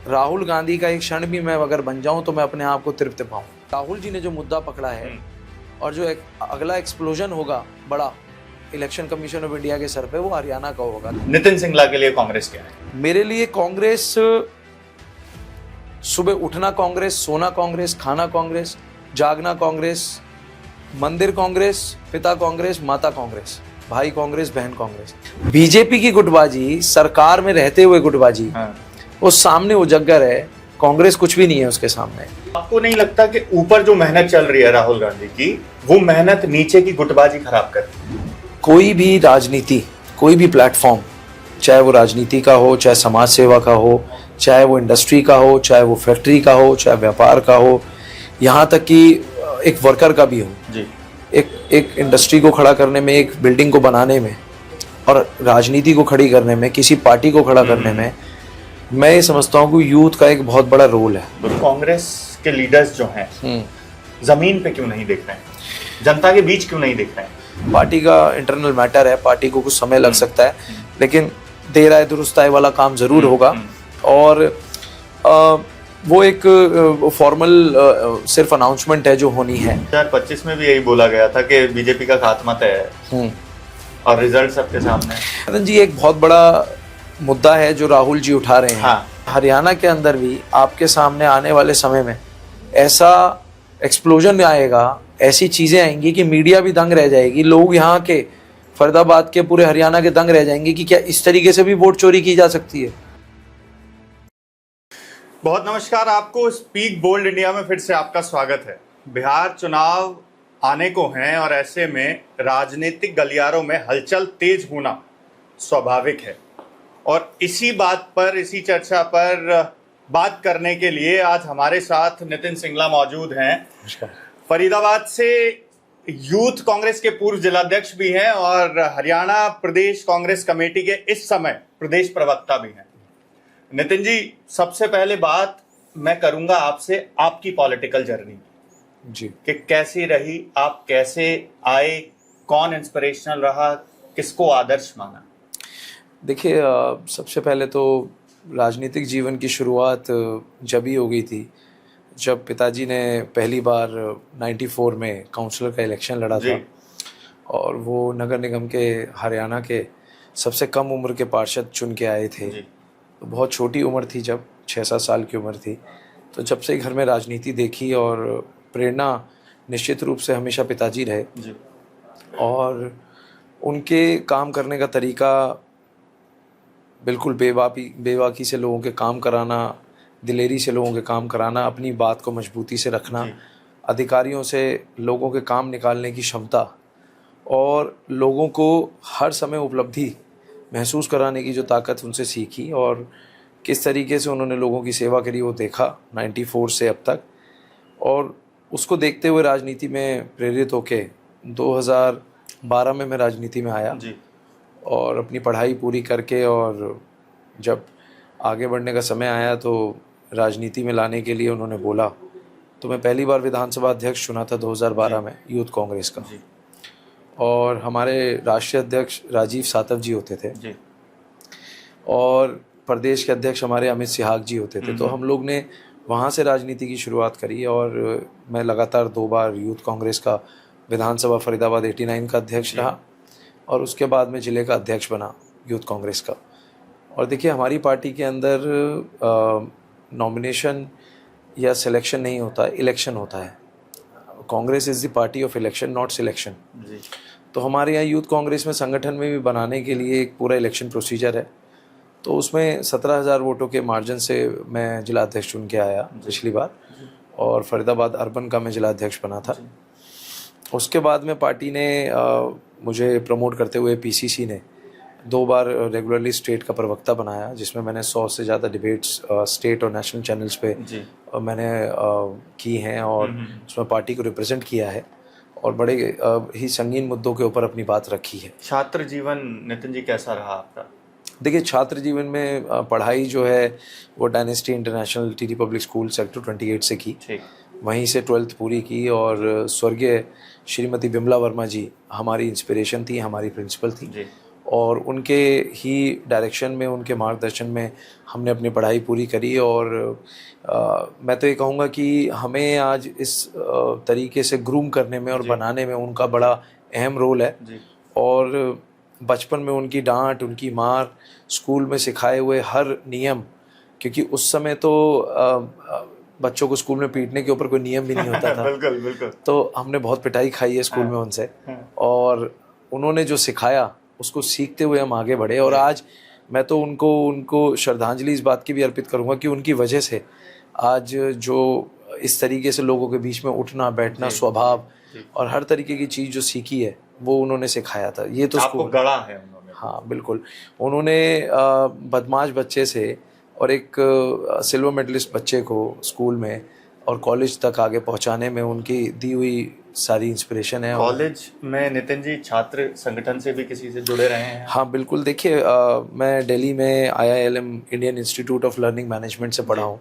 राहुल गांधी का एक क्षण भी मैं अगर बन जाऊं तो मैं अपने आप को तृप्त पाऊं। राहुल जी ने जो मुद्दा पकड़ा है और जो एक अगला एक्सप्लोजन होगा बड़ा इलेक्शन कमीशन ऑफ इंडिया के सर पे, वो हरियाणा का होगा। नितिन सिंगला के लिए कांग्रेस क्या है? मेरे लिए कांग्रेस सुबह उठना कांग्रेस, सोना कांग्रेस, खाना कांग्रेस, जागना कांग्रेस, मंदिर कांग्रेस, पिता कांग्रेस, माता कांग्रेस, भाई कांग्रेस, बहन कांग्रेस। बीजेपी की गुटबाजी, सरकार में रहते हुए गुटबाजी, वो सामने उजागर है। कांग्रेस कुछ भी नहीं है उसके सामने। आपको नहीं लगता कि ऊपर जो मेहनत चल रही है राहुल गांधी की, वो मेहनत नीचे की गुटबाजी खराब कर रही है? कोई भी राजनीति, कोई भी प्लेटफॉर्म, चाहे वो राजनीति का हो, चाहे समाज सेवा का हो, चाहे वो इंडस्ट्री का हो, चाहे वो फैक्ट्री का हो, चाहे व्यापार का हो, यहाँ तक कि एक वर्कर का भी हो जी। एक इंडस्ट्री को खड़ा करने में, एक बिल्डिंग को बनाने में और राजनीति को खड़ी करने में, किसी पार्टी को खड़ा करने में, मैं ये समझता हूँ कि यूथ का एक बहुत बड़ा रोल है। तो कांग्रेस के लीडर्स जो हैं जमीन पे क्यों नहीं देख रहे हैं, जनता के बीच क्यों नहीं देख रहे हैं? पार्टी का इंटरनल मैटर है, पार्टी को कुछ समय लग सकता है, लेकिन देर आए दुरुस्त आए वाला काम जरूर होगा। और वो एक फॉर्मल सिर्फ अनाउंसमेंट है जो होनी है। 2025 में भी यही बोला गया था कि बीजेपी का खात्मा तय है और रिजल्ट सबके सामने है। जी, एक बहुत बड़ा मुद्दा है जो राहुल जी उठा रहे हैं। हरियाणा के अंदर भी आपके सामने आने वाले समय में ऐसा एक्सप्लोजन आएगा, ऐसी चीजें आएंगी कि मीडिया भी दंग रह जाएगी, लोग यहाँ के फरीदाबाद के, पूरे हरियाणा के दंग रह जाएंगे कि क्या इस तरीके से भी वोट चोरी की जा सकती है। बहुत नमस्कार, आपको स्पीक बोल्ड इंडिया में फिर से आपका स्वागत है। बिहार चुनाव आने को हैं और ऐसे में राजनीतिक गलियारों में हलचल तेज होना स्वाभाविक है। और इसी बात पर, इसी चर्चा पर बात करने के लिए आज हमारे साथ नितिन सिंगला मौजूद हैं। फरीदाबाद से यूथ कांग्रेस के पूर्व जिलाध्यक्ष भी हैं और हरियाणा प्रदेश कांग्रेस कमेटी के इस समय प्रदेश प्रवक्ता भी हैं। नितिन जी, सबसे पहले बात मैं करूंगा आपसे आपकी पॉलिटिकल जर्नी जी, कि कैसी रही, आप कैसे आए, कौन इंस्पिरेशनल रहा, किसको आदर्श माना? देखिए, सबसे पहले तो राजनीतिक जीवन की शुरुआत जब ही हो गई थी जब पिताजी ने पहली बार 94 में काउंसलर का इलेक्शन लड़ा था और वो नगर निगम के हरियाणा के सबसे कम उम्र के पार्षद चुन के आए थे। तो बहुत छोटी उम्र थी, जब 6-7 साल की उम्र थी। तो जब से घर में राजनीति देखी और प्रेरणा निश्चित रूप से हमेशा पिताजी रहे और उनके काम करने का तरीका बिल्कुल बेबाकी से लोगों के काम कराना, दिलेरी से लोगों के काम कराना, अपनी बात को मजबूती से रखना, अधिकारियों से लोगों के काम निकालने की क्षमता और लोगों को हर समय उपलब्धि महसूस कराने की जो ताकत उनसे सीखी और किस तरीके से उन्होंने लोगों की सेवा करी वो देखा 94 से अब तक। और उसको देखते हुए राजनीति में प्रेरित होके 2012 में मैं राजनीति में आया और अपनी पढ़ाई पूरी करके, और जब आगे बढ़ने का समय आया तो राजनीति में लाने के लिए उन्होंने बोला, तो मैं पहली बार विधानसभा अध्यक्ष चुना था 2012 में यूथ कांग्रेस का। और हमारे राष्ट्रीय अध्यक्ष राजीव सातव जी होते थे और प्रदेश के अध्यक्ष हमारे अमित सिहाग जी होते थे। तो हम लोग ने वहाँ से राजनीति की शुरुआत करी और मैं लगातार 2 बार यूथ कांग्रेस का विधानसभा फरीदाबाद 89 का अध्यक्ष रहा और उसके बाद में ज़िले का अध्यक्ष बना यूथ कांग्रेस का। और देखिए, हमारी पार्टी के अंदर नॉमिनेशन या सिलेक्शन नहीं होता, इलेक्शन होता है। Congress is the party of election, not selection. तो हमारे यहाँ यूथ कांग्रेस में संगठन में भी बनाने के लिए एक पूरा इलेक्शन प्रोसीजर है। तो उसमें 17,000 वोटों के मार्जिन से मैं जिला अध्यक्ष चुन के आया पिछली बार और फरीदाबाद अर्बन का मैं जिला अध्यक्ष बना था। उसके बाद में पार्टी ने मुझे प्रमोट करते हुए पीसीसी ने 2 बार रेगुलरली स्टेट का प्रवक्ता बनाया, जिसमें मैंने 100 से ज़्यादा डिबेट्स स्टेट और नेशनल चैनल्स पे मैंने की हैं और उसमें पार्टी को रिप्रेजेंट किया है और बड़े ही संगीन मुद्दों के ऊपर अपनी बात रखी है। छात्र जीवन नितिन जी कैसा रहा आपका? देखिए, छात्र जीवन में पढ़ाई जो है वो dynasty international TT public school sector 28 से की, वहीं से 12th पूरी की और स्वर्गीय श्रीमती विमला वर्मा जी हमारी इंस्पिरेशन थी, हमारी प्रिंसिपल थी और उनके ही डायरेक्शन में, उनके मार्गदर्शन में हमने अपनी पढ़ाई पूरी करी। और मैं तो ये कहूँगा कि हमें आज इस तरीके से ग्रूम करने में और बनाने में उनका बड़ा अहम रोल है। और बचपन में उनकी डांट, उनकी मार, स्कूल में सिखाए हुए हर नियम, क्योंकि उस समय तो बच्चों को स्कूल में पीटने के ऊपर कोई नियम भी नहीं होता था। बिल्कुल बिल्कुल। तो हमने बहुत पिटाई खाई है स्कूल में उनसे, और उन्होंने जो सिखाया उसको सीखते हुए हम आगे बढ़े। और आज मैं तो उनको श्रद्धांजलि इस बात की भी अर्पित करूंगा कि उनकी वजह से आज जो इस तरीके से लोगों के बीच में उठना बैठना, स्वभाव और हर तरीके की चीज़ जो सीखी है वो उन्होंने सिखाया था। ये तो आपको गढ़ा है उन्होंने। हाँ बिल्कुल। उन्होंने बदमाश बच्चे से और एक सिल्वर मेडलिस्ट बच्चे को स्कूल में और कॉलेज तक आगे पहुंचाने में उनकी दी हुई सारी इंस्पिरेशन है। कॉलेज में नितिन जी छात्र संगठन से भी किसी से जुड़े रहे हैं? हाँ बिल्कुल। देखिए मैं दिल्ली में IILM Indian institute of learning management से पढ़ा हूँ।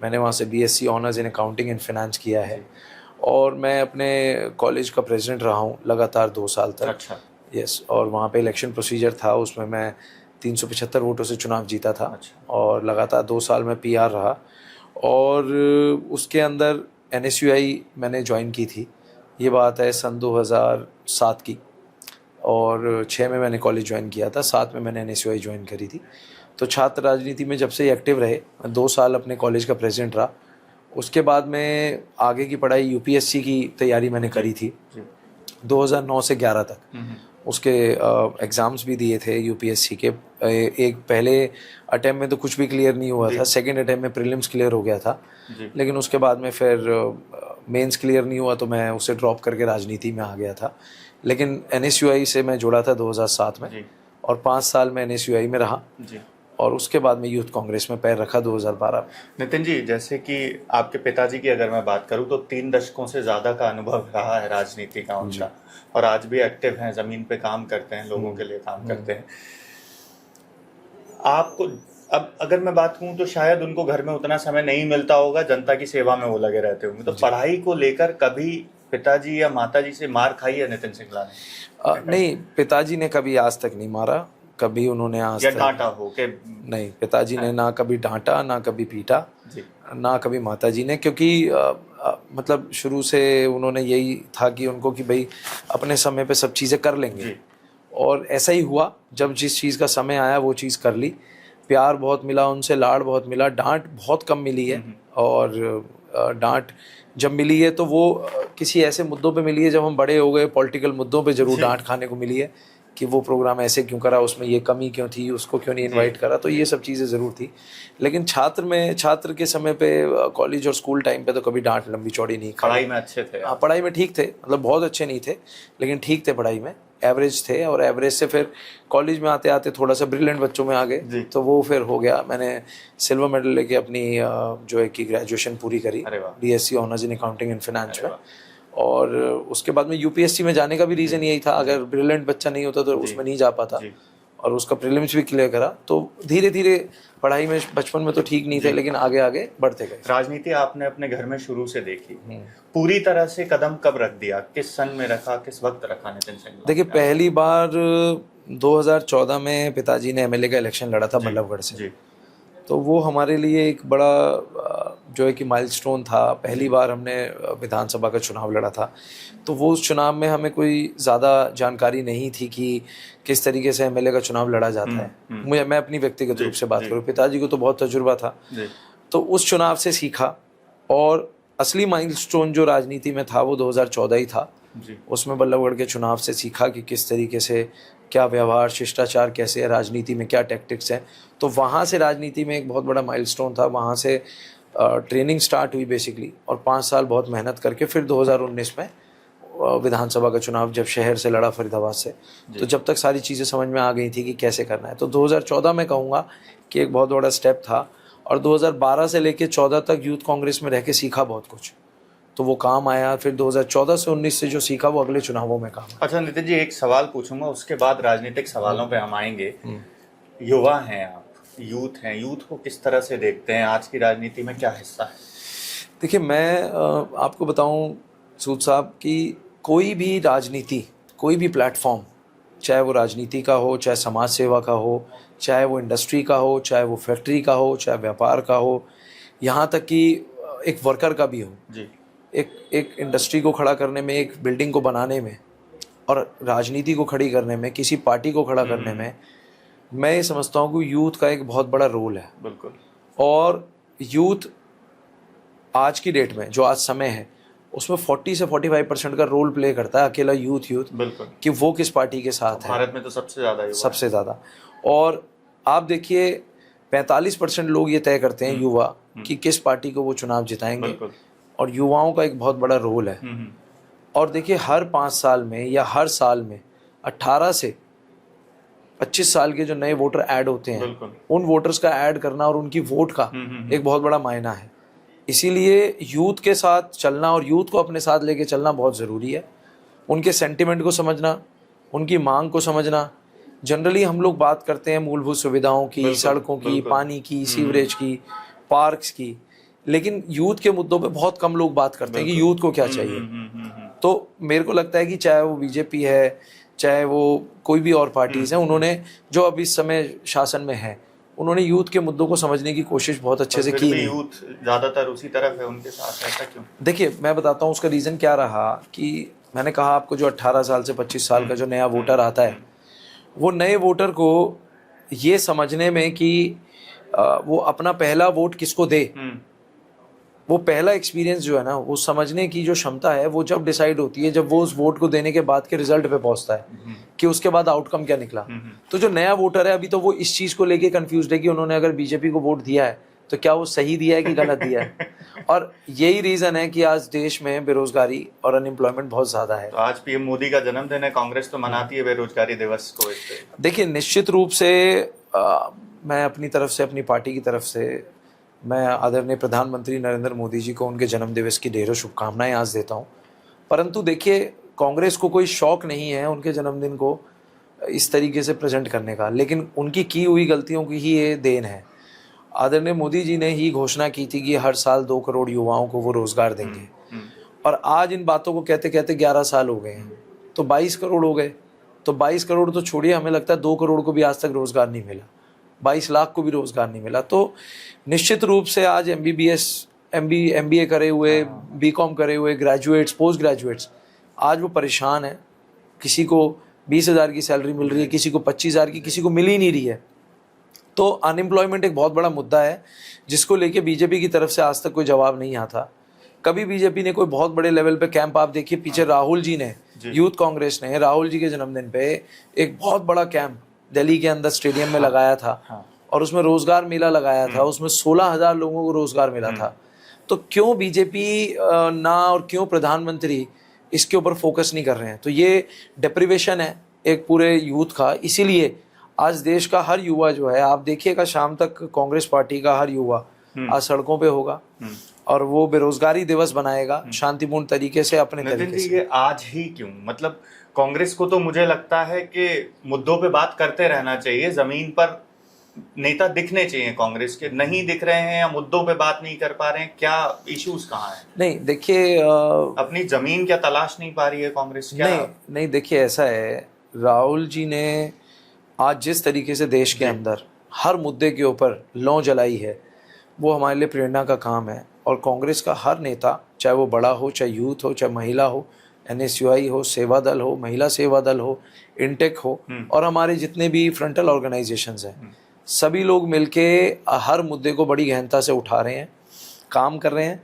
मैंने वहाँ से BSc honours in accounting and finance किया है, और मैं अपने कॉलेज का प्रेसिडेंट रहा हूँ लगातार 2 साल तक। अच्छा। यस। और वहाँ पे इलेक्शन प्रोसीजर था, उसमें मैं 375 वोटों से चुनाव जीता था। अच्छा। और लगातार 2 साल में PR रहा। और उसके अंदर NSUI मैंने ज्वाइन की थी। ये बात है सन 2007 की, और 6 में मैंने कॉलेज ज्वाइन किया था, 7 में मैंने NSUI ज्वाइन करी थी। तो छात्र राजनीति में जब से एक्टिव रहे, 2 साल अपने कॉलेज का प्रेसिडेंट रहा। उसके बाद में आगे की पढ़ाई UPSC की तैयारी मैंने करी थी 2009 से 11 तक। उसके एग्ज़ाम्स भी दिए थे UPSC के। एक पहले अटैम्प्ट में तो कुछ भी क्लियर नहीं हुआ था, सेकंड अटैम्प्ट में प्रीलिम्स क्लियर हो गया था, लेकिन उसके बाद में फिर मेंस क्लियर नहीं हुआ, तो मैं उसे ड्रॉप करके राजनीति में आ गया था। लेकिन NSUI से मैं जुड़ा था 2007 में, और 5 साल में NSUI में रहा, और उसके बाद में यूथ कांग्रेस में पैर रखा 2012 में। नितिन जी, जैसे कि आपके पिताजी की अगर मैं बात करूं तो 3 दशकों से ज़्यादा का अनुभव रहा है राजनीति का उनका, और आज भी एक्टिव हैं, ज़मीन पे काम करते हैं, लोगों के लिए काम करते हैं। आपको अब अगर मैं बात करूं तो शायद उनको घर में उतना समय नहीं मिलता होगा, जनता की सेवा में वो लगे रहते होंगे, तो पढ़ाई को लेकर कभी पिताजी या माताजी से मार खाई है नितिन सिंगला ने? नहीं, पिताजी ने कभी आज तक नहीं मारा, कभी उन्होंने आज तक डांटा हो के? नहीं, पिताजी ने ना कभी डांटा, ना कभी पीटा, ना कभी माताजी ने, क्योंकि मतलब शुरू से उन्होंने यही था कि उनको कि भाई अपने समय पे सब चीज़ें कर लेंगे, और ऐसा ही हुआ। जब जिस चीज़ का समय आया वो चीज़ कर ली। प्यार बहुत मिला उनसे, लाड़ बहुत मिला, डांट बहुत कम मिली है। और डांट जब मिली है तो वो किसी ऐसे मुद्दों पे मिली है, जब हम बड़े हो गए पॉलिटिकल मुद्दों पे ज़रूर डांट खाने को मिली है कि वो प्रोग्राम ऐसे क्यों करा, उसमें ये कमी क्यों थी, उसको क्यों नहीं इनवाइट करा, तो ये सब चीज़ें ज़रूर थी। लेकिन छात्र के समय पे, कॉलेज और स्कूल टाइम पे तो कभी डांट लंबी चौड़ी नहीं खाई। पढ़ाई में अच्छे थे? हाँ, पढ़ाई में ठीक थे, मतलब बहुत अच्छे नहीं थे, लेकिन ठीक थे पढ़ाई में, एवरेज थे। और एवरेज से फिर कॉलेज में आते आते थोड़ा सा ब्रिलियंट बच्चों में आ गए, तो वो फिर हो गया। मैंने सिल्वर मेडल लेके अपनी जो है कि ग्रेजुएशन पूरी करी, BSc honours in accounting and finance में। और उसके बाद में UPSC में जाने का भी रीज़न यही था, अगर ब्रिलियंट बच्चा नहीं होता तो उसमें नहीं जा पाता, और उसका प्रीलिम्स भी क्लियर करा। तो धीरे धीरे पढ़ाई में बचपन में तो ठीक नहीं थे, लेकिन आगे आगे बढ़ते गए। राजनीति आपने अपने घर में शुरू से देखी, पूरी तरह से कदम कब रख दिया, किस सन में रखा, किस वक्त रखा नितिन सिंगला? देखिए, पहली बार 2014 में पिताजी ने MLA का इलेक्शन लड़ा था बल्लभगढ़ से, तो वो हमारे लिए एक बड़ा जो है कि माइलस्टोन था। पहली बार हमने विधानसभा का चुनाव लड़ा था, तो वो उस चुनाव में हमें कोई ज़्यादा जानकारी नहीं थी कि किस तरीके से MLA का चुनाव लड़ा जाता है। मैं अपनी व्यक्तिगत रूप से बात करूँ, पिताजी को तो बहुत तजुर्बा था, तो उस चुनाव से सीखा। और असली माइलस्टोन जो राजनीति में था वो 2014 ही था। उसमें बल्लभगढ़ के चुनाव से सीखा कि किस तरीके से क्या व्यवहार, शिष्टाचार कैसे है, राजनीति में क्या टैक्टिक्स हैं। तो वहाँ से राजनीति में एक बहुत बड़ा माइलस्टोन था, वहाँ से ट्रेनिंग स्टार्ट हुई बेसिकली, और 5 साल बहुत मेहनत करके फिर 2019 में विधानसभा का चुनाव जब शहर से लड़ा, फरीदाबाद से, तो जब तक सारी चीज़ें समझ में आ गई थी कि कैसे करना है, तो 2014 में कहूँगा कि एक बहुत बड़ा स्टेप था। और 2012 से लेकर 14 तक यूथ कांग्रेस में रह के सीखा बहुत कुछ, तो वो काम आया। फिर 2014 से 19 से जो सीखा वो अगले चुनावों में काम। अच्छा नितिन जी, एक सवाल पूछूंगा, उसके बाद राजनीतिक सवालों पे हम आएंगे। युवा हैं आप, यूथ हैं, यूथ को किस तरह से देखते हैं, आज की राजनीति में क्या हिस्सा है? देखिए, मैं आपको बताऊं सूद साहब कि कोई भी राजनीति, कोई भी प्लेटफॉर्म चाहे वो राजनीति का हो, चाहे समाज सेवा का हो, चाहे वो इंडस्ट्री का हो, चाहे वो फैक्ट्री का हो, चाहे व्यापार का हो, यहाँ तक कि एक वर्कर का भी हो। जी। एक इंडस्ट्री को खड़ा करने में, एक बिल्डिंग को बनाने में और राजनीति को खड़ी करने में, किसी पार्टी को खड़ा करने में, मैं ये समझता हूँ कि यूथ का एक बहुत बड़ा रोल है। बिल्कुल। और यूथ आज की डेट में, जो आज समय है, उसमें 40 से 45% का रोल प्ले करता है अकेला यूथ बिल्कुल। कि वो किस पार्टी के साथ है। भारत में तो सबसे ज़्यादा युवा सबसे ज़्यादा। और आप देखिए 45% लोग ये तय करते हैं युवा कि किस पार्टी को वो चुनाव जिताएंगे। बिल्कुल। और युवाओं का एक बहुत बड़ा रोल है। और देखिए हर 5 साल में या हर साल में 18 से 25 साल के जो नए वोटर ऐड होते हैं, बिल्कुल। उन वोटर्स का ऐड करना और उनकी वोट का एक बहुत बड़ा मायना है। इसीलिए यूथ के साथ चलना और यूथ को अपने साथ लेके चलना बहुत ज़रूरी है। उनके सेंटिमेंट को समझना, उनकी मांग को समझना। जनरली हम लोग बात करते हैं मूलभूत सुविधाओं की, सड़कों की, पानी की, सीवरेज की, पार्क्स की, लेकिन यूथ के मुद्दों पे बहुत कम लोग बात करते हैं कि यूथ को क्या चाहिए। तो मेरे को लगता है कि चाहे वो बीजेपी है, चाहे वो कोई भी और पार्टीज हैं, उन्होंने जो अब इस समय शासन में है, उन्होंने यूथ के मुद्दों को समझने की कोशिश बहुत अच्छे से की है। यूथ ज्यादातर उसी तरफ है उनके साथ, ऐसा क्यों? देखिए मैं बताता हूँ उसका रीज़न क्या रहा। कि मैंने कहा आपको, जो 18 साल से 25 साल का जो नया वोटर आता है, वो नए वोटर को ये समझने में कि वो अपना पहला वोट किसको दे, वो पहला एक्सपीरियंस जो है ना, वो समझने की जो क्षमता है, वो जब डिसाइड होती है जब वो उस वोट को देने के बाद के रिजल्ट पे पहुंचता है कि उसके बाद आउटकम क्या निकला। तो जो नया वोटर है अभी, तो वो इस चीज़ को लेके कंफ्यूज्ड है कि उन्होंने अगर बीजेपी को वोट दिया है तो क्या वो सही दिया है कि गलत दिया है। और यही रीज़न है कि आज देश में बेरोजगारी और अनएम्प्लॉयमेंट बहुत ज़्यादा है। तो आज पीएम मोदी का जन्मदिन है, कांग्रेस तो मनाती है बेरोजगारी दिवस को। देखिए निश्चित रूप से मैं अपनी तरफ से, अपनी पार्टी की तरफ से, मैं आदरणीय प्रधानमंत्री नरेंद्र मोदी जी को उनके जन्म दिवस की ढेरों शुभकामनाएं आज देता हूं। परंतु देखिए कांग्रेस को कोई शौक नहीं है उनके जन्मदिन को इस तरीके से प्रेजेंट करने का, लेकिन उनकी की हुई गलतियों की ही ये देन है। आदरणीय मोदी जी ने ही घोषणा की थी कि हर साल 2 करोड़ युवाओं को वो रोजगार देंगे, और आज इन बातों को कहते कहते 11 साल हो गए हैं, तो 22 करोड़ हो गए। तो 22 करोड़ तो छोड़िए, हमें लगता है 2 करोड़ को भी आज तक रोजगार नहीं मिला, 22 लाख को भी रोजगार नहीं मिला। तो निश्चित रूप से आज MBBS, MBA करे हुए, BCom करे हुए ग्रेजुएट्स, पोस्ट ग्रेजुएट्स, आज वो परेशान है। किसी को 20,000 की सैलरी मिल रही है, किसी को 25,000 की, किसी को मिल ही नहीं रही है। तो अनएम्प्लॉयमेंट एक बहुत बड़ा मुद्दा है जिसको लेके बीजेपी की तरफ से आज तक कोई जवाब नहीं आता। कभी बीजेपी ने कोई बहुत बड़े लेवल पे कैंप, आप देखिए पीछे राहुल जी ने, यूथ कांग्रेस ने राहुल जी के जन्मदिन पे एक बहुत बड़ा कैंप दिल्ली के अंदर स्टेडियम में लगाया था, और उसमें रोजगार मेला लगाया था, उसमें 16,000 लोगों को रोजगार मिला था। तो क्यों बीजेपी ना, और क्यों प्रधानमंत्री इसके ऊपर फोकस नहीं कर रहे हैं? तो ये डिप्रिवेशन है एक पूरे यूथ का। इसीलिए आज देश का हर युवा जो है, आप देखिएगा शाम तक कांग्रेस पार्टी का हर युवा आज सड़कों पे होगा और वो बेरोजगारी दिवस बनाएगा शांतिपूर्ण तरीके से, अपने तरीके से। ये आज ही क्यों? मतलब कांग्रेस को तो मुझे लगता है कि मुद्दों पे बात करते रहना चाहिए, जमीन पर नेता दिखने चाहिए। कांग्रेस के नहीं दिख रहे हैं या मुद्दों पे बात नहीं कर पा रहे हैं, क्या इश्यूज कहाँ हैं? नहीं देखिए, अपनी जमीन क्या तलाश नहीं पा रही है कांग्रेस? क्या नहीं देखिए, ऐसा है, राहुल जी ने आज जिस तरीके से देश के अंदर हर मुद्दे के ऊपर लौ जलाई है, वो हमारे लिए प्रेरणा का काम है। और कांग्रेस का हर नेता, चाहे वो बड़ा हो, चाहे यूथ हो, चाहे महिला हो, NSUI हो, सेवा दल हो, महिला सेवा दल हो, इंटेक हो, और हमारे जितने भी फ्रंटल ऑर्गेनाइजेशंस हैं, सभी लोग मिलके हर मुद्दे को बड़ी गहनता से उठा रहे हैं, काम कर रहे हैं।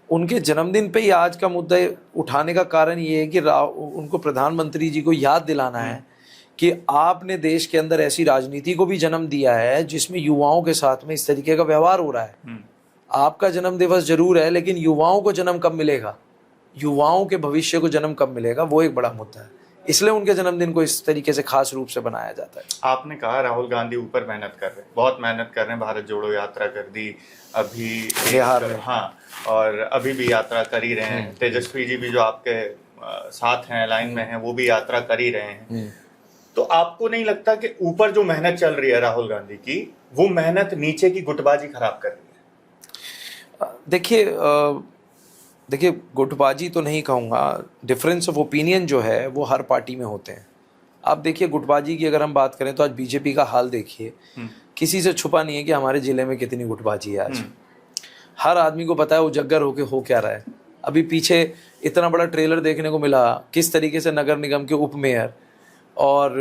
उनके जन्मदिन पे ही आज का मुद्दा उठाने का कारण ये है कि उनको प्रधानमंत्री जी को याद दिलाना है कि आपने देश के अंदर ऐसी राजनीति को भी जन्म दिया है जिसमें युवाओं के साथ में इस तरीके का व्यवहार हो रहा है। आपका जन्म दिवस जरूर है, लेकिन युवाओं को जन्म कब मिलेगा, युवाओं के भविष्य को जन्म कब मिलेगा, वो एक बड़ा मुद्दा है। इसलिए उनके जन्मदिन को इस तरीके से खास रूप से बनाया जाता है। आपने कहा राहुल गांधी ऊपर मेहनत कर रहे हैं, बहुत मेहनत कर रहे हैं, भारत जोड़ो यात्रा कर दी अभी बिहार में, हाँ, और अभी भी यात्रा कर ही रहे हैं। तेजस्वी जी भी जो आपके साथ हैं, लाइन में हैं, वो भी यात्रा कर ही रहे हैं। तो आपको नहीं लगता कि ऊपर जो मेहनत चल रही है राहुल गांधी की, वो मेहनत नीचे की गुटबाजी खराब कर रही है? देखिए गुटबाजी तो नहीं कहूँगा, डिफरेंस ऑफ ओपिनियन जो है वो हर पार्टी में होते हैं। आप देखिए गुटबाजी की अगर हम बात करें तो आज बीजेपी का हाल देखिए, किसी से छुपा नहीं है कि हमारे जिले में कितनी गुटबाजी है आज। हर आदमी को पता है उजागर होके हो क्या रहा है। अभी पीछे इतना बड़ा ट्रेलर देखने को मिला किस तरीके से नगर निगम के उप मेयर और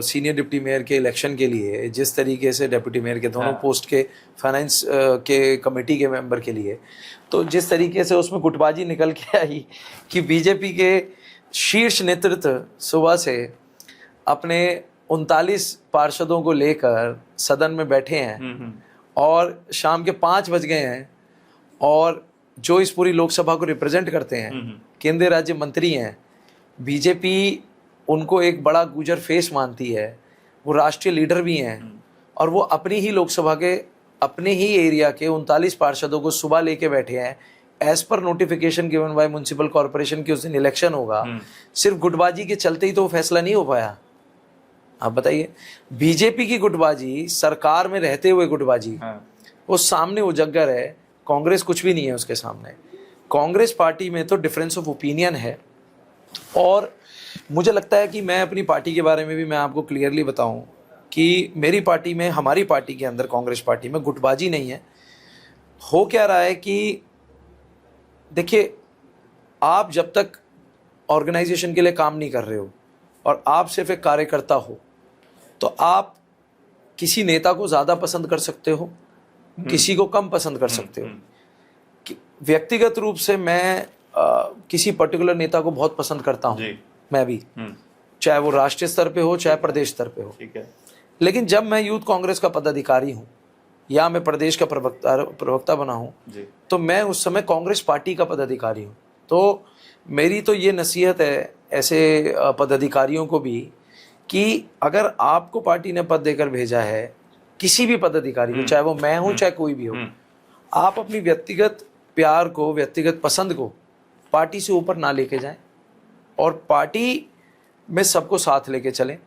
सीनियर डिप्टी मेयर के इलेक्शन के लिए, जिस तरीके से डिप्टी मेयर के दोनों पोस्ट के फाइनेंस के कमेटी के मेंबर के लिए, तो जिस तरीके से उसमें गुटबाजी निकल के आई कि बीजेपी के शीर्ष नेतृत्व सुबह से अपने 39 पार्षदों को लेकर सदन में बैठे हैं और शाम के 5 बज गए हैं, और जो इस पूरी लोकसभा को रिप्रेजेंट करते हैं, केंद्रीय राज्य मंत्री हैं, बीजेपी उनको एक बड़ा गुजर फेस मानती है, वो राष्ट्रीय लीडर भी हैं, और वो अपनी ही लोकसभा के अपने ही एरिया के 39 पार्षदों को सुबह लेके बैठे हैं as per notification given by municipal corporation की उस दिन इलेक्शन होगा। सिर्फ गुटबाजी के चलते ही तो वो फैसला नहीं हो पाया। आप बताइए, बीजेपी की गुटबाजी, सरकार में रहते हुए गुटबाजी, वो सामने उजागर है। कांग्रेस कुछ भी नहीं है उसके सामने। कांग्रेस पार्टी में तो डिफरेंस ऑफ ओपिनियन है, और मुझे लगता है कि मैं अपनी पार्टी के बारे में भी मैं आपको क्लियरली बताऊं कि मेरी पार्टी में, हमारी पार्टी के अंदर, कांग्रेस पार्टी में गुटबाजी नहीं है। हो क्या रहा है कि देखिए, आप जब तक ऑर्गेनाइजेशन के लिए काम नहीं कर रहे हो और आप सिर्फ एक कार्यकर्ता हो, तो आप किसी नेता को ज़्यादा पसंद कर सकते हो, किसी को कम पसंद कर सकते हो। व्यक्तिगत रूप से मैं किसी पर्टिकुलर नेता को बहुत पसंद करता हूँ, मैं भी, चाहे वो राष्ट्रीय स्तर पे हो चाहे प्रदेश स्तर पे हो। ठीक है। लेकिन जब मैं यूथ कांग्रेस का पदाधिकारी हूँ या मैं प्रदेश का प्रवक्ता बना हूँ, तो मैं उस समय कांग्रेस पार्टी का पदाधिकारी हूँ। तो मेरी तो ये नसीहत है ऐसे पदाधिकारियों को भी कि अगर आपको पार्टी ने पद देकर भेजा है, किसी भी पदाधिकारी को, चाहे वो मैं हूँ चाहे कोई भी हो, आप अपनी व्यक्तिगत प्यार को, व्यक्तिगत पसंद को पार्टी से ऊपर ना लेके जाएं, और पार्टी में सबको साथ लेके चलें।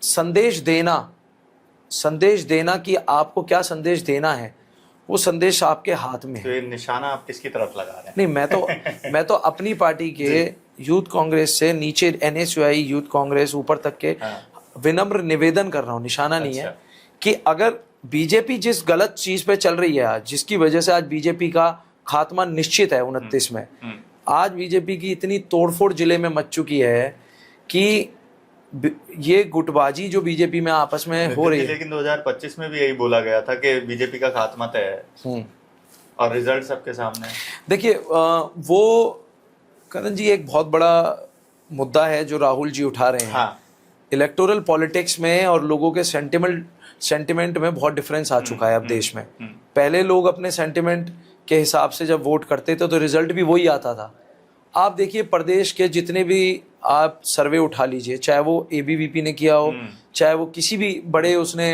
संदेश देना कि आपको क्या संदेश देना है, वो संदेश आपके हाथ में है। तो ये निशाना आप किसकी तरफ लगा रहे हैं? नहीं, मैं तो अपनी पार्टी के यूथ कांग्रेस से नीचे NSUI यूथ कांग्रेस ऊपर तक के विनम्र निवेदन कर रहा हूँ, निशाना नहीं है कि अगर बीजेपी जिस गलत चीज पे चल रही है आज, जिसकी वजह से आज बीजेपी का खात्मा निश्चित है 29 में, आज बीजेपी की इतनी तोड़फोड़ जिले में मच चुकी है कि ये गुटबाजी जो बीजेपी में आपस में हो रही है। लेकिन 2025 में भी यही बोला गया था कि बीजेपी का खात्मा तय है, और रिजल्ट सबके सामने है। देखिए, वो करण जी एक बहुत बड़ा मुद्दा है जो राहुल जी उठा रहे हैं। इलेक्टोरल पॉलिटिक्स में और लोगों के सेंटिमेंट में बहुत डिफरेंस आ चुका है अब देश में। पहले लोग अपने सेंटिमेंट के हिसाब से जब वोट करते थे तो रिजल्ट भी वही आता था। आप देखिए, प्रदेश के जितने भी आप सर्वे उठा लीजिए, चाहे वो ABVP ने किया हो, चाहे वो किसी भी बड़े उसने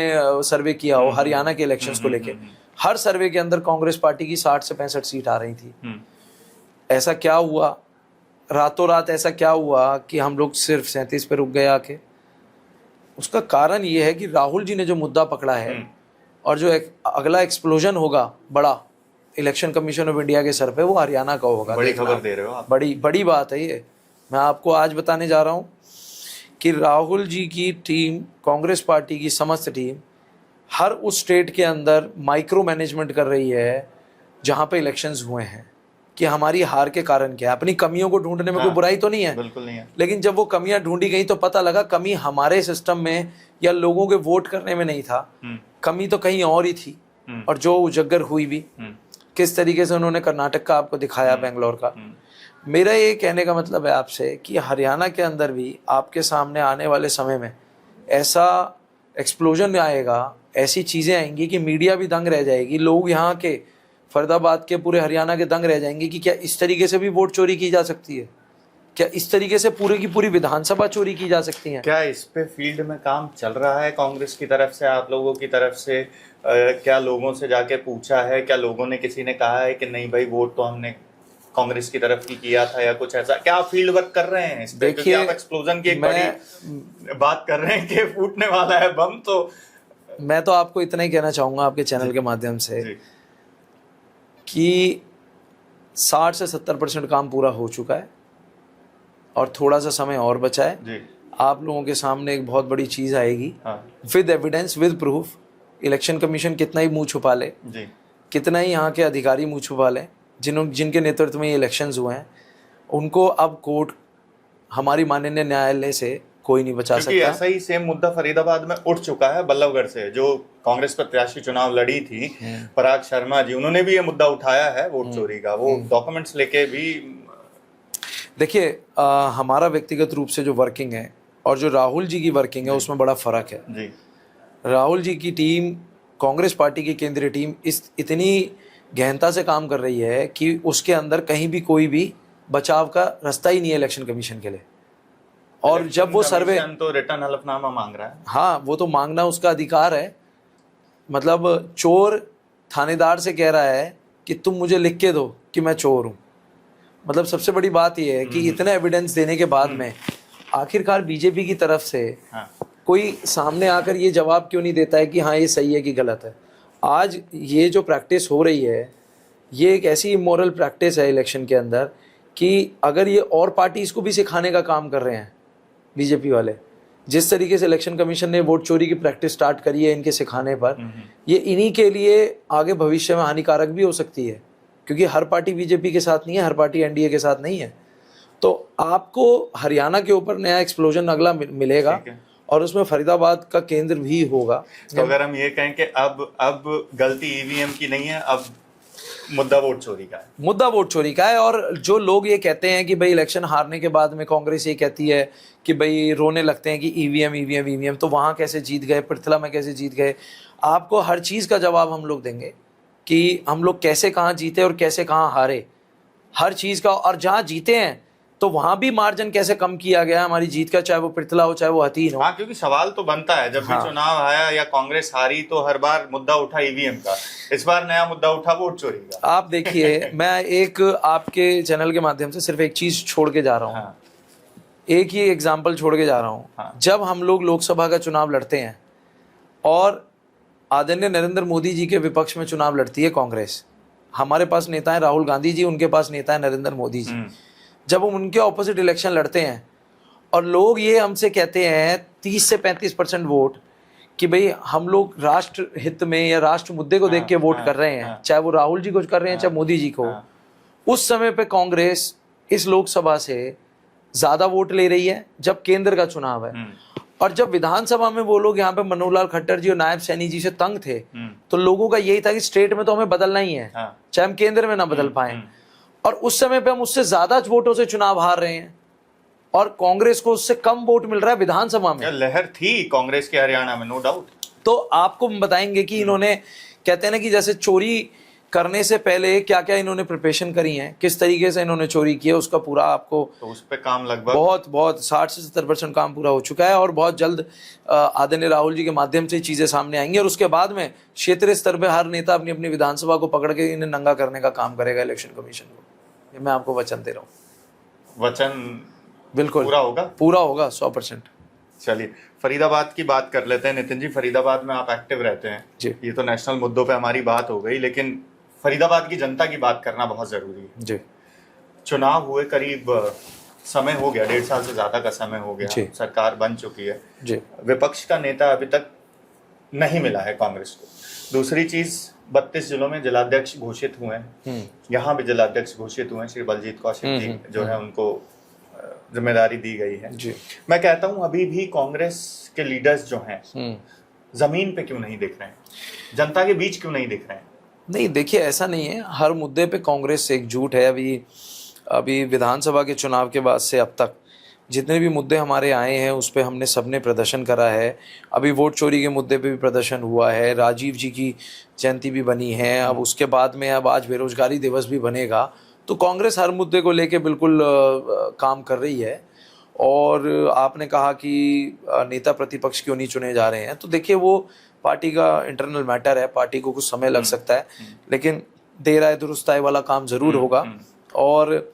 सर्वे किया हो, हरियाणा के इलेक्शंस को लेके, हर सर्वे के अंदर कांग्रेस पार्टी की 60 से 65 सीट आ रही थी। ऐसा क्या हुआ, रातों रात ऐसा क्या हुआ कि हम लोग सिर्फ 37 पे रुक गए आके? उसका कारण ये है कि राहुल जी ने जो मुद्दा पकड़ा है, और जो अगला एक्सप्लोजन होगा बड़ा इलेक्शन कमीशन ऑफ इंडिया के सर पे, वो हरियाणा का होगा। बड़ी खबर दे रहे हो आप। बड़ी बात है ये। मैं आपको आज बताने जा रहा हूँ कि राहुल जी की टीम, कांग्रेस पार्टी की समस्त टीम, हर उस स्टेट के अंदर माइक्रो मैनेजमेंट कर रही है जहाँ पे इलेक्शंस हुए हैं, कि हमारी हार के कारण क्या है। अपनी कमियों को ढूंढने में कोई बुराई तो नहीं है, बिल्कुल नहीं है। लेकिन जब वो कमियां ढूंढी गई तो पता लगा कमी हमारे सिस्टम में या लोगों के वोट करने में नहीं था, कमी तो कहीं और ही थी। और जो उजागर हुई भी, किस तरीके से उन्होंने कर्नाटक का आपको दिखाया, बेंगलोर का। मेरा ये कहने का मतलब है आपसे कि हरियाणा के अंदर भी आपके सामने आने वाले समय में ऐसा एक्सप्लोजन आएगा, ऐसी चीज़ें आएंगी कि मीडिया भी दंग रह जाएगी, लोग यहाँ के फरीदाबाद के पूरे हरियाणा के दंग रह जाएंगे कि क्या इस तरीके से भी वोट चोरी की जा सकती है, क्या इस तरीके से पूरी की पूरी विधानसभा चोरी की जा सकती है। क्या इस पे फील्ड में काम चल रहा है कांग्रेस की तरफ से, आप लोगों की तरफ से? क्या लोगों से जाके पूछा है? क्या लोगों ने, किसी ने कहा है कि नहीं भाई वोट तो हमने कांग्रेस की तरफ की किया था, या कुछ ऐसा? क्या आप फील्ड वर्क कर रहे हैं इस पे? क्योंकि आप एक्सप्लोजन की एक बड़ी बात कर रहे हैं कि फूटने वाला है बम। तो मैं तो आपको इतना ही कहना चाहूंगा आपके चैनल के माध्यम से कि 60 से 70% काम पूरा हो चुका है और थोड़ा सा समय और बचा है। आप लोगों के सामने एक बहुत बड़ी चीज़ आएगी हाँ with evidence with proof. Election commission कितना ही मुंह छुपा ले, जी, कितना ही यहाँ के अधिकारी मुंह छुपा लें, जिनके नेतृत्व में ये इलेक्शंस हुए हैं, उनको अब कोर्ट, हमारी माननीय न्यायालय से कोई नहीं बचा क्योंकि सकता। ऐसा ही सेम मुद्दा फरीदाबाद में उठ चुका है बल्लभगढ़ से, जो कांग्रेस प्रत्याशी चुनाव लड़ी थी पराग शर्मा जी, उन्होंने भी ये मुद्दा उठाया है वोट चोरी का, वो डॉक्यूमेंट्स लेके भी। देखिए हमारा व्यक्तिगत रूप से जो वर्किंग है और जो राहुल जी की वर्किंग है उसमें बड़ा फर्क है। जी, राहुल जी की टीम, कांग्रेस पार्टी की केंद्रीय टीम इतनी गहनता से काम कर रही है कि उसके अंदर कहीं भी कोई भी बचाव का रास्ता ही नहीं है इलेक्शन कमीशन के लिए। और जब वो सर्वे, तो रिटर्न हलफनामा मांग रहा है। हाँ वो तो मांगना उसका अधिकार है। मतलब चोर थानेदार से कह रहा है कि तुम मुझे लिख के दो कि मैं चोर हूँ। मतलब सबसे बड़ी बात यह है कि इतने एविडेंस देने के बाद में आखिरकार बीजेपी की तरफ से हाँ। कोई सामने आकर ये जवाब क्यों नहीं देता है कि हाँ ये सही है कि गलत है। आज ये जो प्रैक्टिस हो रही है ये एक ऐसी इमोरल प्रैक्टिस है इलेक्शन के अंदर कि अगर ये और पार्टी इसको भी सिखाने का काम कर रहे हैं बीजेपी वाले, जिस तरीके से इलेक्शन कमीशन ने वोट चोरी की प्रैक्टिस स्टार्ट करी है इनके सिखाने पर, ये इन्हीं के लिए आगे भविष्य में हानिकारक भी हो सकती है, क्योंकि हर पार्टी बीजेपी के साथ नहीं है, हर पार्टी एनडीए के साथ नहीं है। तो आपको हरियाणा के ऊपर नया एक्सप्लोजन अगला मिलेगा और उसमें फरीदाबाद का केंद्र भी होगा। तो अगर हम ये कहें कि अब गलती ईवीएम की नहीं है, अब मुद्दा वोट चोरी का है। मुद्दा वोट चोरी का है। और जो लोग ये कहते हैं कि भाई इलेक्शन हारने के बाद में कांग्रेस ये कहती है कि भाई रोने लगते हैं कि ईवीएम ईवीएम ईवीएम, तो वहाँ कैसे जीत गए, पृथला में कैसे जीत गए, आपको हर चीज़ का जवाब हम लोग देंगे कि हम लोग कैसे कहाँ जीते और कैसे कहाँ हारे, हर चीज़ का। और जहाँ जीते हैं तो वहाँ भी मार्जिन कैसे कम किया गया हमारी जीत का, चाहे वो पृथला हो चाहे वो हथीन हो। हाँ, क्योंकि सवाल तो बनता है जब भी चुनाव आया या कांग्रेस हारी तो हर बार मुद्दा उठा ईवीएम का, इस बार नया मुद्दा उठा वोट चोरी का। आप देखिए मैं एक आपके चैनल के माध्यम से सिर्फ एक चीज़ छोड़ के जा रहा हूँ। हाँ। एक ही एग्जाम्पल छोड़ के जा रहा हूँ। हाँ। जब हम लोग लोकसभा का चुनाव लड़ते हैं और आदरणीय नरेंद्र मोदी जी के विपक्ष में चुनाव लड़ती है कांग्रेस, हमारे पास नेता है राहुल गांधी जी, उनके पास नेता है नरेंद्र मोदी जी, जब हम उनके ऑपोजिट इलेक्शन लड़ते हैं और लोग ये हमसे कहते हैं 30 से 35% वोट कि भाई हम लोग राष्ट्र हित में या राष्ट्र मुद्दे को देख के वोट कर रहे हैं, चाहे वो राहुल जी को कर रहे हैं चाहे मोदी जी को, उस समय पे कांग्रेस इस लोकसभा से ज्यादा वोट ले रही है जब केंद्र का चुनाव है। और जब विधानसभा में वो लोग यहाँ पे मनोहर लाल खट्टर जी और नायब सैनी जी से तंग थे तो लोगों का यही था कि स्टेट में तो हमें बदलना ही है, चाहे हम केंद्र में ना बदल पाए। और उस समय पे हम उससे ज्यादा वोटों से चुनाव हार रहे हैं और कांग्रेस को उससे कम वोट मिल रहा है विधानसभा में। लहर थी कांग्रेस के हरियाणा में, नो डाउट। तो आपको हम बताएंगे कि इन्होंने, कहते हैं ना कि जैसे चोरी करने से पहले क्या क्या इन्होंने प्रिपरेशन करी है, किस तरीके से इन्होंने चोरी की है, उसका पूरा आपको तो उस पे काम लगभग बहुत 60 से 70% काम पूरा हो चुका है और बहुत जल्द आदरणीय राहुल जी के माध्यम से चीजें सामने आएंगी। और उसके बाद में क्षेत्रीय स्तर पे हर नेता अपनी अपनी विधानसभा को पकड़ के इन्हें नंगा करने का काम करेगा इलेक्शन कमीशन को। ये मैं आपको वचन दे रहा हूँ। वचन बिल्कुल पूरा होगा 100%। चलिए फरीदाबाद की बात कर लेते हैं। नितिन जी, फरीदाबाद में आप एक्टिव रहते हैं जी। ये तो नेशनल मुद्दों पे हमारी बात हो गई, लेकिन फरीदाबाद की जनता की बात करना बहुत जरूरी है जी। चुनाव हुए करीब समय हो गया, 1.5 साल से ज्यादा का समय हो गया, सरकार बन चुकी है जी। विपक्ष का नेता अभी तक नहीं मिला है कांग्रेस को। दूसरी चीज 32 जिलों में जिलाध्यक्ष घोषित हुए हैं, यहाँ भी जिलाध्यक्ष घोषित हुए हैं, श्री बलजीत कौशिक जी जो है उनको जिम्मेदारी दी गई है जी। मैं कहता हूँ अभी भी कांग्रेस के लीडर्स जो हैं जमीन पे क्यों नहीं दिख रहे हैं, जनता के बीच क्यों नहीं दिख रहे हैं? नहीं देखिए ऐसा नहीं है, हर मुद्दे पे कांग्रेस एकजुट है। अभी विधानसभा के चुनाव के बाद से अब तक जितने भी मुद्दे हमारे आए हैं उस पे हमने सबने प्रदर्शन करा है। अभी वोट चोरी के मुद्दे पे भी प्रदर्शन हुआ है, राजीव जी की जयंती भी बनी है, अब उसके बाद में अब आज बेरोजगारी दिवस भी बनेगा। तो कांग्रेस हर मुद्दे को लेके बिल्कुल काम कर रही है। और आपने कहा कि नेता प्रतिपक्ष क्यों नहीं चुने जा रहे हैं, तो देखिए वो पार्टी का इंटरनल मैटर है, पार्टी को कुछ समय लग सकता है, लेकिन देर आए दुरुस्त आए वाला काम जरूर होगा। और